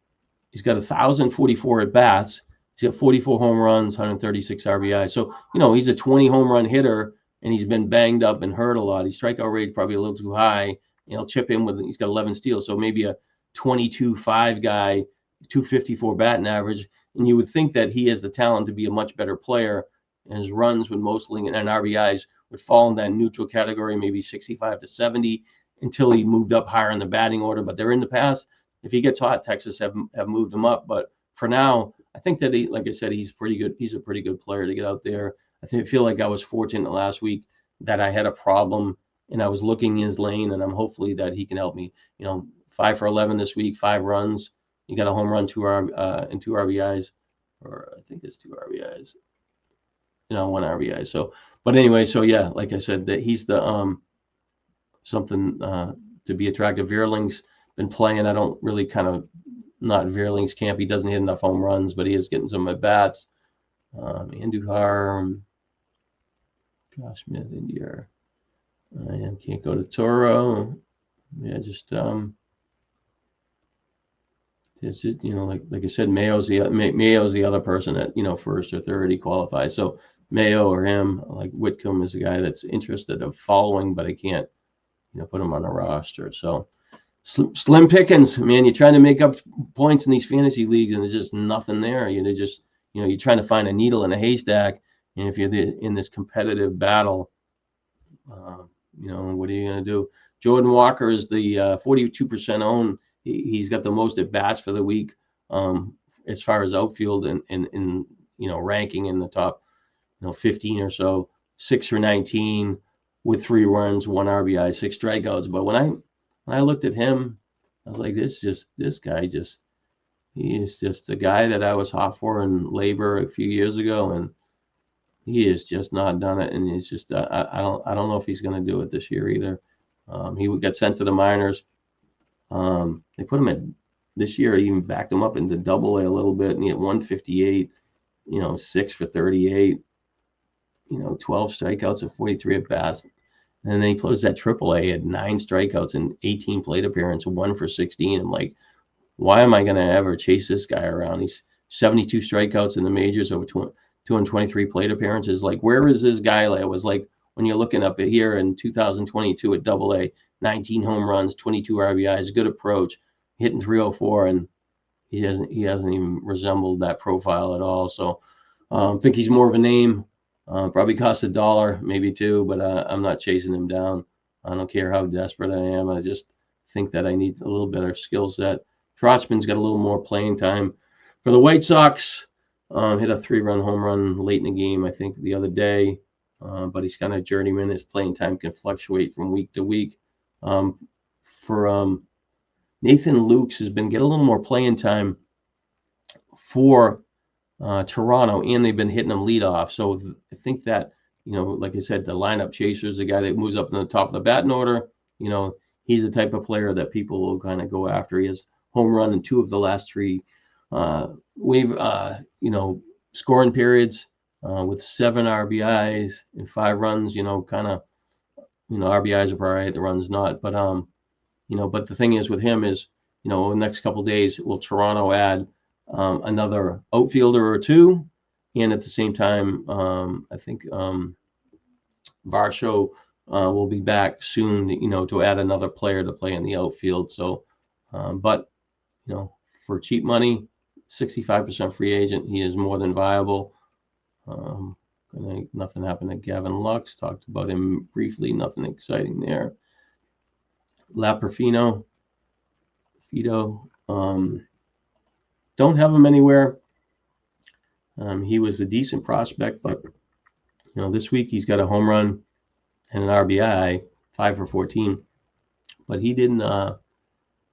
He's got 1,044 at bats. He's got 44 home runs, 136 RBIs. So, he's a 20 home run hitter, and he's been banged up and hurt a lot. His strikeout rate probably a little too high. He'll chip in he's got 11 steals. So maybe a 22-5 guy, 254 batting average. And you would think that he has the talent to be a much better player, and his runs would mostly, and RBIs would fall in that neutral category, maybe 65 to 70, until he moved up higher in the batting order. But they're in the past, if he gets hot, Texas have moved him up. But for now, I think that like I said, he's pretty good. He's a pretty good player to get out there. I feel like I was fortunate last week that I had a problem and I was looking in his lane, and I'm hopefully that he can help me. 5 for 11 this week, 5 runs. You got a home run, and 2 RBIs, or I think it's 2 RBIs. 1 RBI. So, but anyway, so yeah, like I said, that he's the something to be attractive. Veerling's been playing. I don't really not Veerling's camp. He doesn't hit enough home runs, but he is getting some at bats. Andujar, Josh Smith, India. I can't go to Toro. Yeah, just it's just, like I said, Mayo's the other person that first or third he qualifies. So Mayo or him, like Whitcomb, is a guy that's interested of following, but I can't put him on a roster. So slim pickings, man. You're trying to make up points in these fantasy leagues, and there's just nothing there. You're trying to find a needle in a haystack, and if you're in this competitive battle, what are you going to do? Jordan Walker is the 42% owned. He's got the most at bats for the week, as far as outfield and ranking in the top 15 or so. 6 for 19 with 3 runs, 1 RBI, 6 strikeouts. But when I looked at him, I was like, this guy he is just a guy that I was hot for in labor a few years ago, and he has just not done it, and he's just I don't know if he's going to do it this year either. He would get sent to the minors. They put him at this year, even backed him up into Double A little bit, and he had 158. 6 for 38. 12 strikeouts and 43 at bats. And then he closed that Triple A, had 9 strikeouts and 18 plate appearances, 1 for 16. I'm like, why am I going to ever chase this guy around? He's 72 strikeouts in the majors, over 223 plate appearances. Like, where is this guy? Like, it was like when you're looking up at here in 2022 at Double A, 19 home runs, 22 RBIs, good approach, hitting 304, and he hasn't even resembled that profile at all. So I think he's more of a name. Probably costs $1, maybe $2, but I'm not chasing him down. I don't care how desperate I am. I just think that I need a little better skill set. Trotman's got a little more playing time. For the White Sox, hit a 3-run home run late in the game, I think, the other day. But he's kind of journeyman. His playing time can fluctuate from week to week. For Nathan Lukes has been getting a little more playing time for Toronto, and they've been hitting him leadoff. So I think that, like I said, the lineup chaser is the guy that moves up to the top of the batting order. He's the type of player that people will kind of go after. He has home run in 2 of the last 3 scoring periods with 7 RBIs and 5 runs. RBIs are probably right, the runs not. But but the thing is with him is, in the next couple of days, will Toronto add another outfielder or 2, and at the same time, I think Varsho will be back soon, to add another player to play in the outfield. So, but for cheap money, 65% free agent, he is more than viable. Nothing happened to Gavin Lux. Talked about him briefly. Nothing exciting there. Fido. Don't have him anywhere. He was a decent prospect, but this week he's got a home run and an RBI, 5 for 14. But he didn't.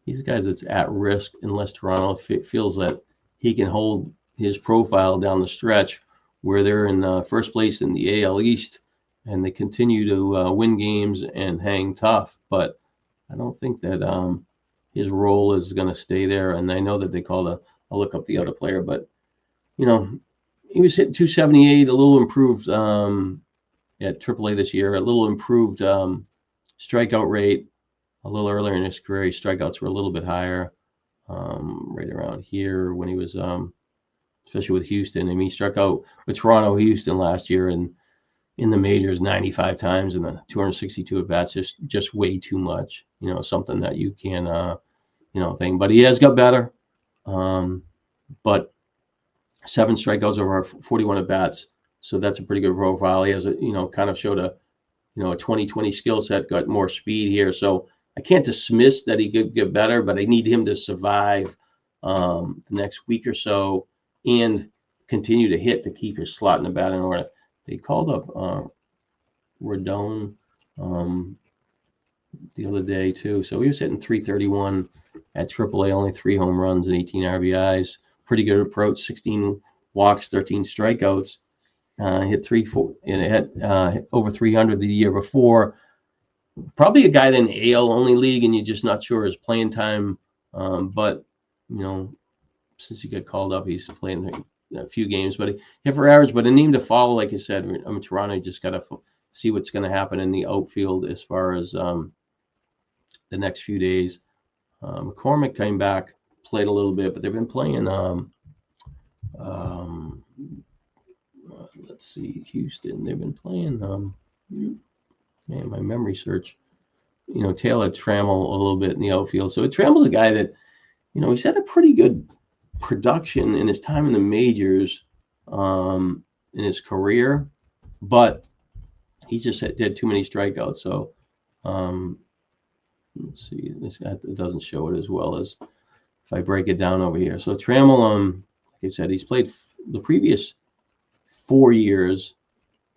He's a guy that's at risk unless Toronto feels that he can hold his profile down the stretch, where they're in first place in the AL East and they continue to win games and hang tough. But I don't think that his role is going to stay there. And I know that they called I'll look up the other player, but he was hitting 278, a little improved at AAA this year, a little improved strikeout rate. A little earlier in his career, his strikeouts were a little bit higher, right around here when he was, especially with Houston. I mean, he struck out with Toronto, Houston last year, and in the majors 95 times and the 262 at bats, just way too much. Something that you can, thing. But he has got better. But 7 strikeouts over 41 at bats, so that's a pretty good profile. He has kind of showed a 2020 skill set, got more speed here. So I can't dismiss that he could get better, but I need him to survive the next week or so and continue to hit to keep his slot in the batting order. They called up Rodon the other day too, so he was hitting 331 at AAA, only 3 home runs and 18 RBIs. Pretty good approach, 16 walks, 13 strikeouts. Hit 3-4 and it had over 300 the year before. Probably a guy in the AL only league, and you're just not sure his playing time. But since he got called up, he's playing a few games. But he hit for average, but a name to follow, like I said. I mean, Toronto just got to see what's going to happen in the outfield as far as the next few days. McCormick came back, played a little bit, but they've been playing. Let's see, Houston. They've been playing. Man, my memory search. Teel had Trammell a little bit in the outfield. So Trammell's a guy that, he's had a pretty good production in his time in the majors, in his career, but he just had too many strikeouts. So let's see, it doesn't show it as well as if I break it down over here. So Trammell, like I said, he's played the previous 4 years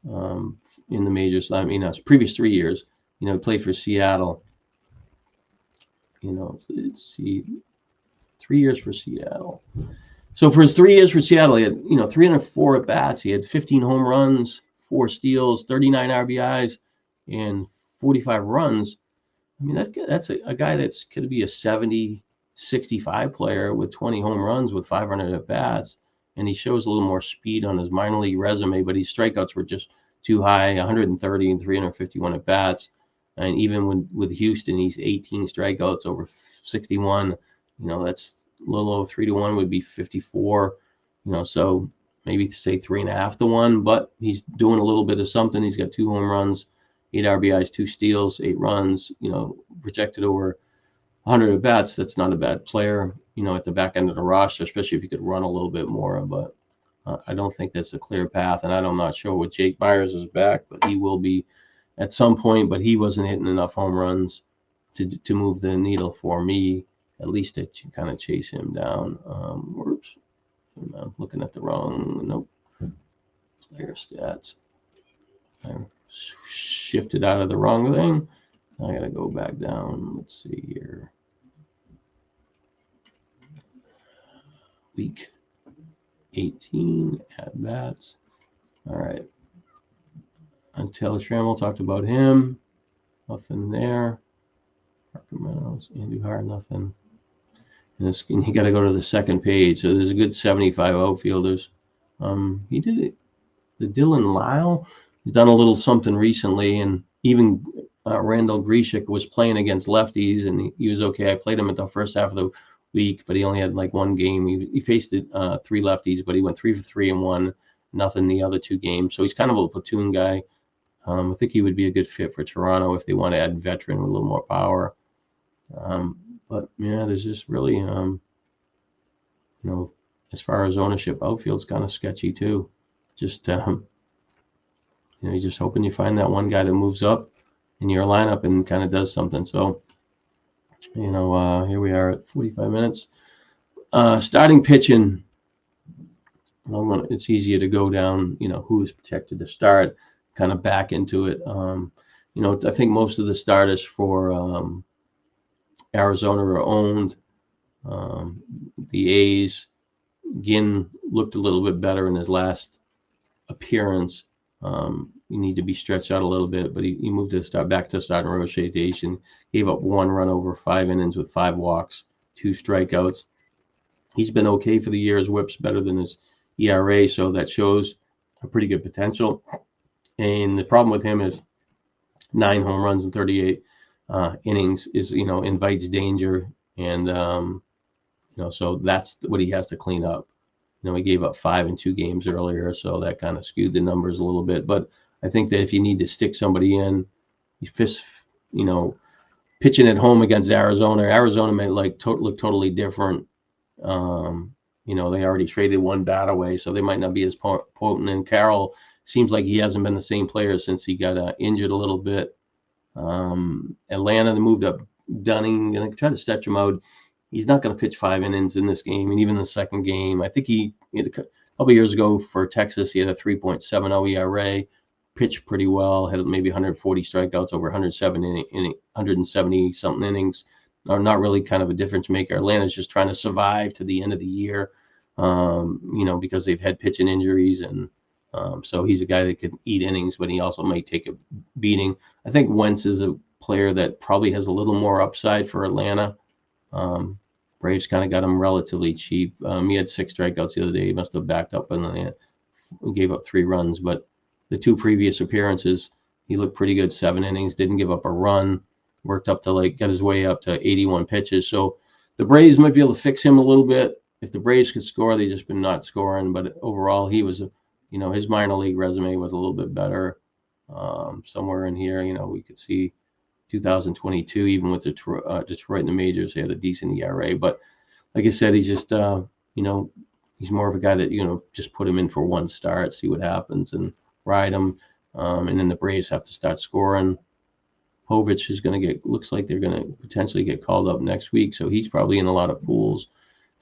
in the majors. I mean, previous 3 years, played for Seattle. Let's see, 3 years for Seattle. So for his 3 years for Seattle, he had 304 at bats. He had 15 home runs, 4 steals, 39 RBIs, and 45 runs. I mean, that's a guy that's going to be a 70, 65 player with 20 home runs with 500 at bats. And he shows a little more speed on his minor league resume, but his strikeouts were just too high, 130 and 351 at bats. And even with Houston, he's 18 strikeouts over 61. That's a little over 3-1 would be 54. So maybe say 3.5-1, but he's doing a little bit of something. He's got 2 home runs, 8 RBIs, 2 steals, 8 runs, projected over 100 at bats. That's not a bad player, at the back end of the roster, especially if he could run a little bit more. But I don't think that's a clear path. And I'm not sure what Jake Myers is back, but he will be at some point. But he wasn't hitting enough home runs to move the needle for me, at least to kind of chase him down. Whoops. I'm looking at the wrong, nope. Player stats. I shifted out of the wrong thing. I got to go back down. Let's see here. Week 18 at bats. All right. And Taylor Trammell, talked about him. Nothing there. Parker Meadows, Andy Hart, nothing. And you got to go to the second page. So there's a good 75 outfielders. He did it. The Dylan Lyle, he's done a little something recently, and even Randall Grichuk was playing against lefties, and he was okay. I played him at the first half of the week, but he only had like 1 game. He faced 3 lefties, but he went 3 for 3 and 1, nothing the other 2 games. So he's kind of a platoon guy. I think he would be a good fit for Toronto if they want to add veteran with a little more power. But yeah, there's just really, as far as ownership, outfield's kind of sketchy too. Just, you're just hoping you find that one guy that moves up in your lineup and kind of does something. So, here we are at 45 minutes. Starting pitching, it's easier to go down, who's projected to start, kind of back into it. I think most of the starters for Arizona are owned. The A's, Ginn looked a little bit better in his last appearance. You need to be stretched out a little bit, but he moved back to starting rotation. Gave up 1 run over 5 innings with 5 walks, 2 strikeouts. He's been okay for the year. His whip's better than his ERA, so that shows a pretty good potential. And the problem with him is 9 home runs in 38 innings is, invites danger. And, so that's what he has to clean up. He gave up 5 in 2 games earlier, so that kind of skewed the numbers a little bit. But I think that if you need to stick somebody in, pitching at home against Arizona may look totally different. They already traded 1 bat away, so they might not be as potent. And Carroll seems like he hasn't been the same player since he got injured a little bit. Atlanta, they moved up Dunning, going to try to stretch him out. He's not going to pitch 5 innings in this game, and even the second game. I think he had a couple of years ago for Texas, he had a 3.70 ERA, pitched pretty well, had maybe 140 strikeouts over 170 something innings. Are not really kind of a difference maker. Atlanta's just trying to survive to the end of the year, because they've had pitching injuries, and so he's a guy that could eat innings, but he also might take a beating. I think Wentz is a player that probably has a little more upside for Atlanta. Braves kind of got him relatively cheap. He had 6 strikeouts the other day. He must have backed up and gave up 3 runs. But the 2 previous appearances, he looked pretty good. 7 innings, didn't give up a run. Worked up to got his way up to 81 pitches. So the Braves might be able to fix him a little bit. If the Braves could score, they've just been not scoring. But overall, he was, his minor league resume was a little bit better. Somewhere in here, we could see 2022, even with Detroit in the majors, he had a decent ERA. But like I said, he's just, he's more of a guy that, just put him in for 1 start, see what happens, and ride him. And then the Braves have to start scoring. Povich is looks like they're going to potentially get called up next week. So he's probably in a lot of pools.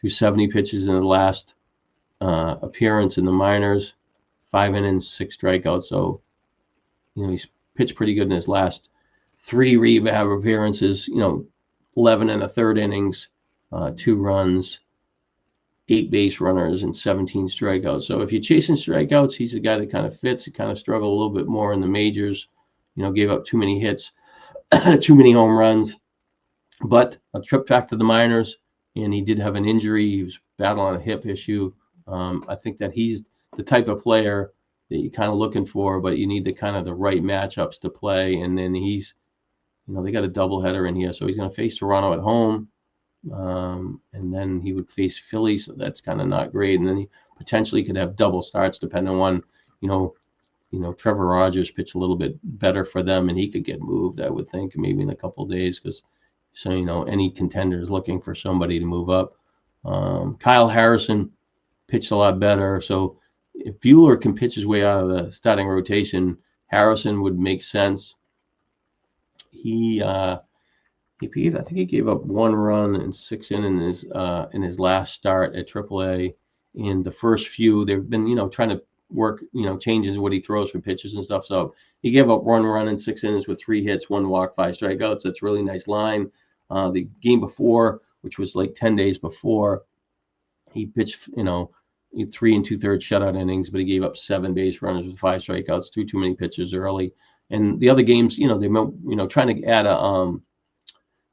Through 70 pitches in the last appearance in the minors, 5 innings, 6 strikeouts. So, he's pitched pretty good in his last 3 rehab appearances, 11 1/3 innings, 2 runs, 8 base runners and 17 strikeouts. So if you're chasing strikeouts, he's a guy that kind of fits. He kind of struggled a little bit more in the majors. Gave up too many hits, too many home runs. But a trip back to the minors, and he did have an injury. He was battling a hip issue. I think that he's the type of player that you're kind of looking for, but you need the right matchups to play. And then they got a doubleheader in here, so he's going to face Toronto at home. And then he would face Philly, so that's kind of not great. And then he potentially could have double starts depending on, Trevor Rogers pitched a little bit better for them, and he could get moved, I would think, maybe in a couple of days, because any contender is looking for somebody to move up. Kyle Harrison pitched a lot better, so if Buehler can pitch his way out of the starting rotation, Harrison would make sense. I think he gave up 1 run in 6 innings in his last start at AAA. In the first few, they've been trying to work changes in what he throws for pitches and stuff. So he gave up 1 run in 6 innings with 3 hits, 1 walk, 5 strikeouts. That's a really nice line. The game before, which was like 10 days before, he pitched 3 2/3 shutout innings, but he gave up 7 base runners with 5 strikeouts, threw too many pitches early. And the other games, they trying to add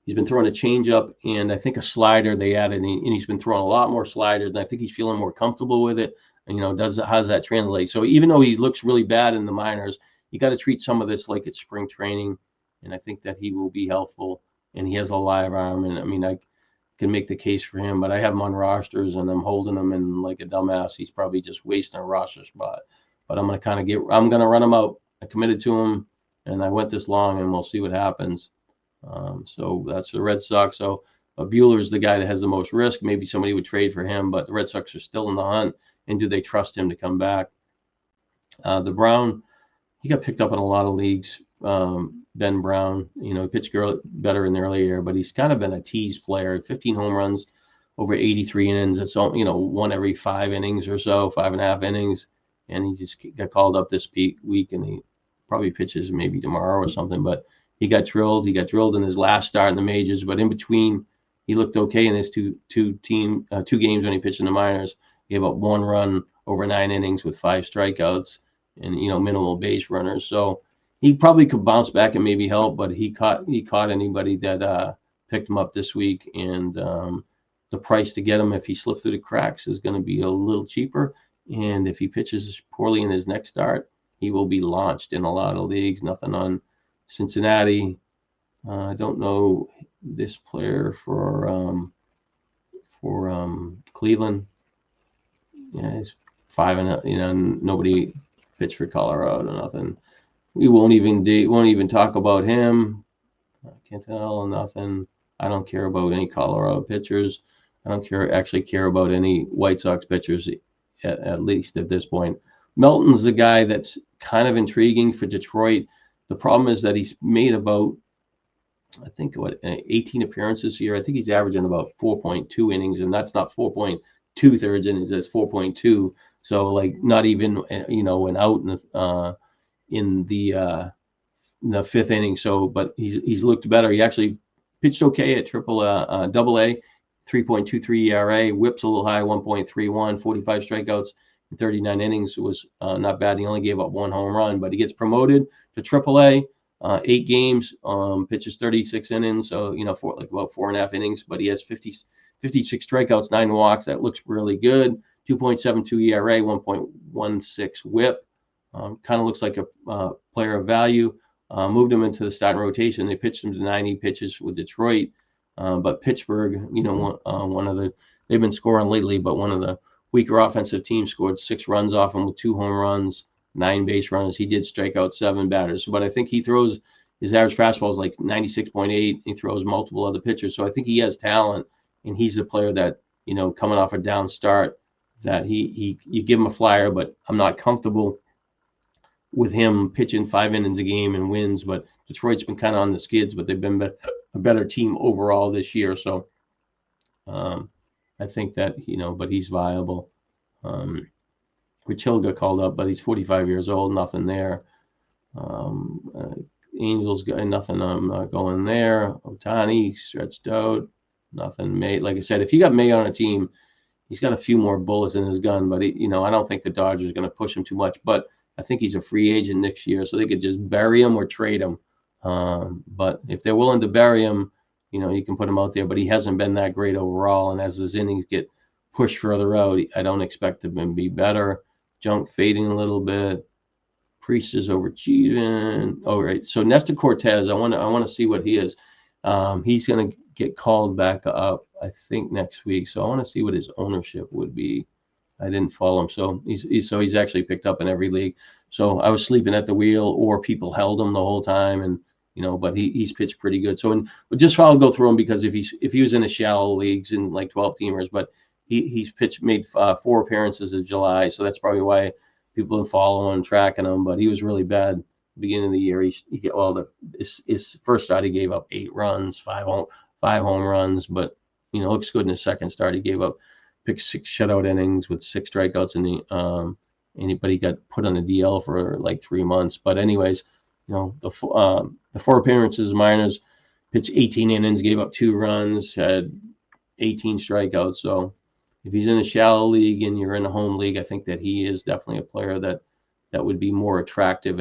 he's been throwing a changeup and I think a slider they added, and he's been throwing a lot more sliders, and I think he's feeling more comfortable with it. And, how does that translate? So even though he looks really bad in the minors, you got to treat some of this like it's spring training, and I think that he will be helpful, and he has a live arm. And I can make the case for him, but I have him on rosters, and I'm holding him in like a dumbass. He's probably just wasting a roster spot, but I'm going to run him out. I committed to him, and I went this long, and we'll see what happens. So that's the Red Sox. So Buehler's the guy that has the most risk. Maybe somebody would trade for him, but the Red Sox are still in the hunt. And do they trust him to come back? The Brown, he got picked up in a lot of leagues. Ben Brown, he pitched better in the early year, but he's kind of been a tease player. 15 home runs over 83 innings. It's one every 5 innings or so, 5.5 innings. And he just got called up this week, and he probably pitches maybe tomorrow or something. But he got drilled. He got drilled in his last start in the majors, but in between, he looked okay in his two games when he pitched in the minors. Gave up 1 run over 9 innings with 5 strikeouts and minimal base runners. So he probably could bounce back and maybe help, but he caught anybody that picked him up this week, and the price to get him if he slipped through the cracks is going to be a little cheaper. And if he pitches poorly in his next start, he will be launched in a lot of leagues. Nothing on Cincinnati. I don't know this player for Cleveland. Yeah, he's 5-0. Nobody pitched for Colorado. Nothing. We won't even talk about him. Can't tell nothing. I don't care about any Colorado pitchers. I don't care about any White Sox pitchers, at least at this point. Melton's the guy that's kind of intriguing for Detroit. The problem is that he's made about, 18 appearances here. I think he's averaging about 4.2 innings, and that's not 4.2 thirds innings. That's 4.2. So not even an out in the 5th inning. So, but he's looked better. He actually pitched okay at Double A, 3.23 ERA. Whips a little high, 1.31. 45 strikeouts in 39 innings was not bad. He only gave up 1 home run, but he gets promoted to AAA. 8 games, pitches 36 innings, so for about 4.5 innings. But he has 56 strikeouts, 9 walks. That looks really good. 2.72 ERA, 1.16 WHIP. Kind of looks like a player of value. Moved him into the starting rotation. They pitched him to 90 pitches with Detroit, but Pittsburgh, they've been scoring lately, but one of the weaker offensive teams scored 6 runs off him with 2 home runs. 9 base runners. He did strike out 7 batters, but I think he throws, his average fastball is like 96.8. He throws multiple other pitchers, so I think he has talent, and he's a player that coming off a down start, that you give him a flyer, but I'm not comfortable with him pitching 5 innings a game and wins. But Detroit's been kind of on the skids, but they've been a better team overall this year, so I think that but he's viable. Hill got called up, but he's 45 years old. Nothing there. Angels got nothing. I'm not going there. Ohtani stretched out. Nothing. May, like I said, if you got May on a team, he's got a few more bullets in his gun, but I don't think the Dodgers are going to push him too much. But I think he's a free agent next year, so they could just bury him or trade him. But if they're willing to bury him, you can put him out there. But he hasn't been that great overall, and as his innings get pushed further out, I don't expect him to be better. Junk fading a little bit. Priest is overachieving. All right, so Nestor Cortez, I want to see what he is. He's going to get called back up, I think, next week. So I want to see what his ownership would be. I didn't follow him, so he's actually picked up in every league. So I was sleeping at the wheel, or people held him the whole time, and but he's pitched pretty good. So I'll go through him, because if he was in the shallow leagues in like 12 teamers, but he's made 4 appearances in July, so that's probably why people have been following and tracking him. But he was really bad at the beginning of the year. His first start he gave up 8 runs, 5 home runs, but looks good in his second start. He picked 6 shutout innings with 6 strikeouts but he got put on the DL for like 3 months. But anyways, the 4 appearances, minors, pitched 18 innings, gave up 2 runs, had 18 strikeouts. So if he's in a shallow league and you're in a home league, I think that he is definitely a player that would be more attractive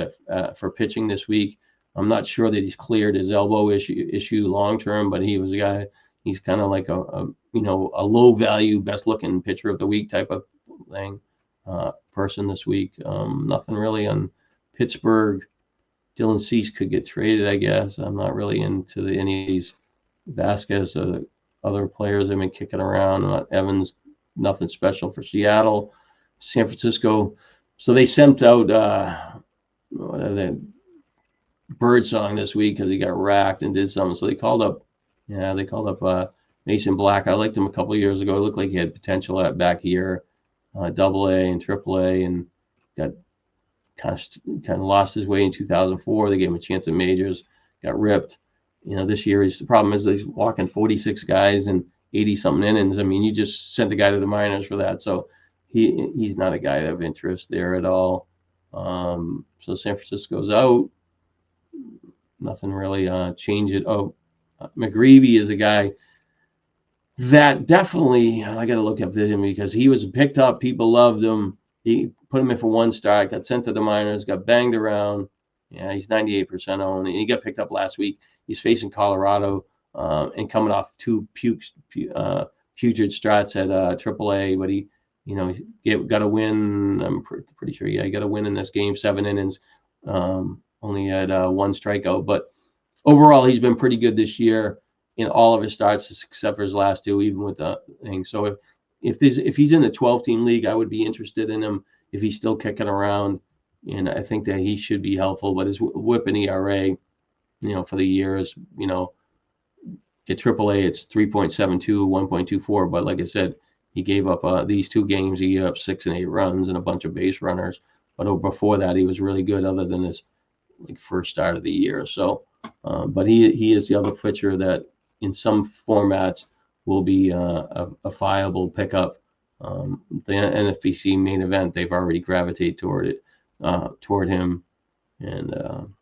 for pitching this week. I'm not sure that he's cleared his elbow issue long term, but he was a guy. He's kind of like a low value, best looking pitcher of the week type of thing, person this week. Nothing really on Pittsburgh. Dylan Cease could get traded, I guess. I'm not really into any of these Vasquez, other players they've been kicking around. Evans, nothing special for Seattle. San Francisco. So they sent out Birdsong this week because he got racked and did something. So they called up Mason Black. I liked him a couple of years ago. It looked like he had potential back here, AA and AAA, and got kind of lost his way in 2004. They gave him a chance at majors, got ripped. This year the problem is he's walking 46 guys and 80 something innings. I mean, you just sent the guy to the minors for that. So he's not a guy of interest there at all. So San Francisco's out. Nothing really changed it. McGreevy is a guy that definitely, I got to look up to him because he was picked up. People loved him. He put him in for 1 start, got sent to the minors, got banged around. Yeah, he's 98% owned, and he got picked up last week. He's facing Colorado and coming off 2 putrid starts at AAA, but he got a win. I'm pretty sure, he got a win in this game, 7 innings, only had 1 strikeout. But overall, he's been pretty good this year in all of his starts, except for his last 2, even with the thing. So if he's in a 12-team league, I would be interested in him if he's still kicking around, and I think that he should be helpful. But his WHIP and ERA, for the year is, at AAA it's 3.72, 1.24. But like I said, he gave up these 2 games. He gave up 6 and 8 runs and a bunch of base runners. But before that, he was really good, other than his first start of the year. So, but he is the other pitcher that in some formats will be a viable pickup. The NFBC main event, they've already gravitated toward him. And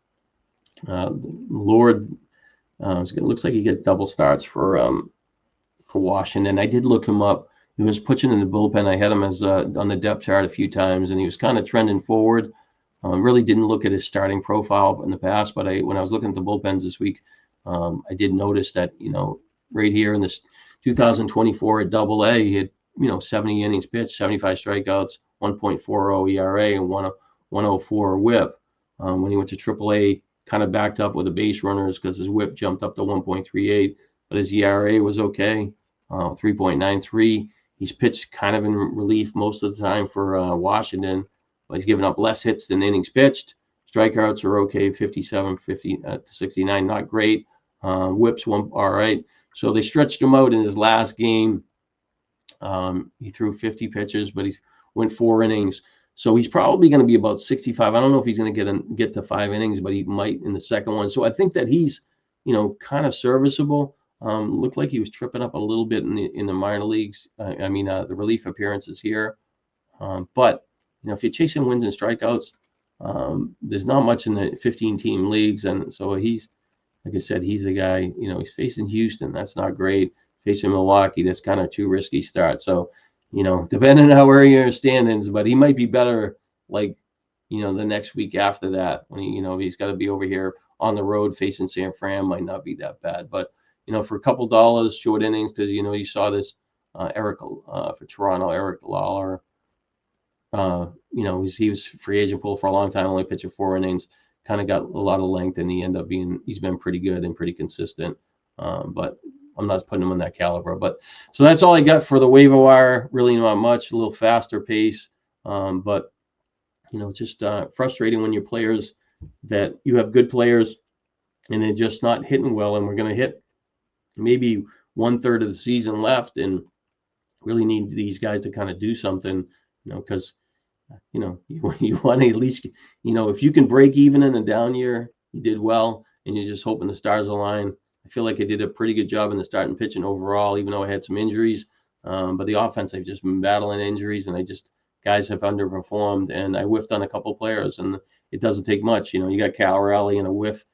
Lord, it looks like he gets double starts for Washington. I did look him up. He was pitching in the bullpen. I had him as on the depth chart a few times, and he was kind of trending forward. Really didn't look at his starting profile in the past, but when I was looking at the bullpens this week, I did notice that right here in this 2024 at AA, he had 70 innings pitched, 75 strikeouts, 1.40 ERA, and 104 WHIP. When he went to AAA, kind of backed up with the base runners because his WHIP jumped up to 1.38, but his ERA was okay, 3.93. He's pitched kind of in relief most of the time for Washington, but he's given up less hits than innings pitched. Strikeouts are okay, 57, 50 to 69, not great. WHIPs all right. So they stretched him out in his last game. He threw 50 pitches, but he went 4 innings. So he's probably going to be about 65. I don't know if he's going to get to 5 innings, but he might in the second one. So I think that he's, kind of serviceable. Looked like he was tripping up a little bit in the minor leagues. The relief appearances here. But if you're chasing wins and strikeouts, there's not much in the 15-team leagues, and so he's, like I said, he's a guy. He's facing Houston. That's not great. Facing Milwaukee, that's kind of too risky start. So depending on where you're in standings, but he might be better like, the next week after that when he's got to be over here on the road facing San Fran, might not be that bad. But, for a couple dollars, short innings, because, you saw this Eric for Toronto, Eric Lawler, he was free agent pool for a long time, only pitching 4 innings, kind of got a lot of length, and he's been pretty good and pretty consistent. But I'm not putting him on that caliber. But so that's all I got for the waiver wire. Really not much, a little faster pace. But just frustrating when your players that you have good players and they're just not hitting well. And we're going to hit maybe 1/3 of the season left, and really need these guys to kind of do something, because you want to at least, if you can break even in a down year, you did well, and you're just hoping the stars align. I feel like I did a pretty good job in the starting pitching overall, even though I had some injuries. But the offense, I've just been battling injuries, and guys have underperformed, and I whiffed on a couple players, and it doesn't take much. You got Cal Raleigh and a whiff,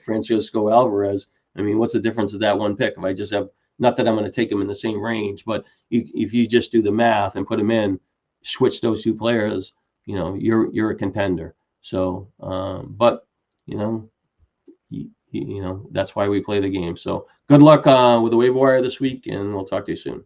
Francisco Alvarez. I mean, what's the difference of that one pick? If I just have, not that I'm going to take him in the same range, but if you just do the math and put him in, switch those two players, you're a contender. So, but that's why we play the game. So good luck with the waiver wire this week, and we'll talk to you soon.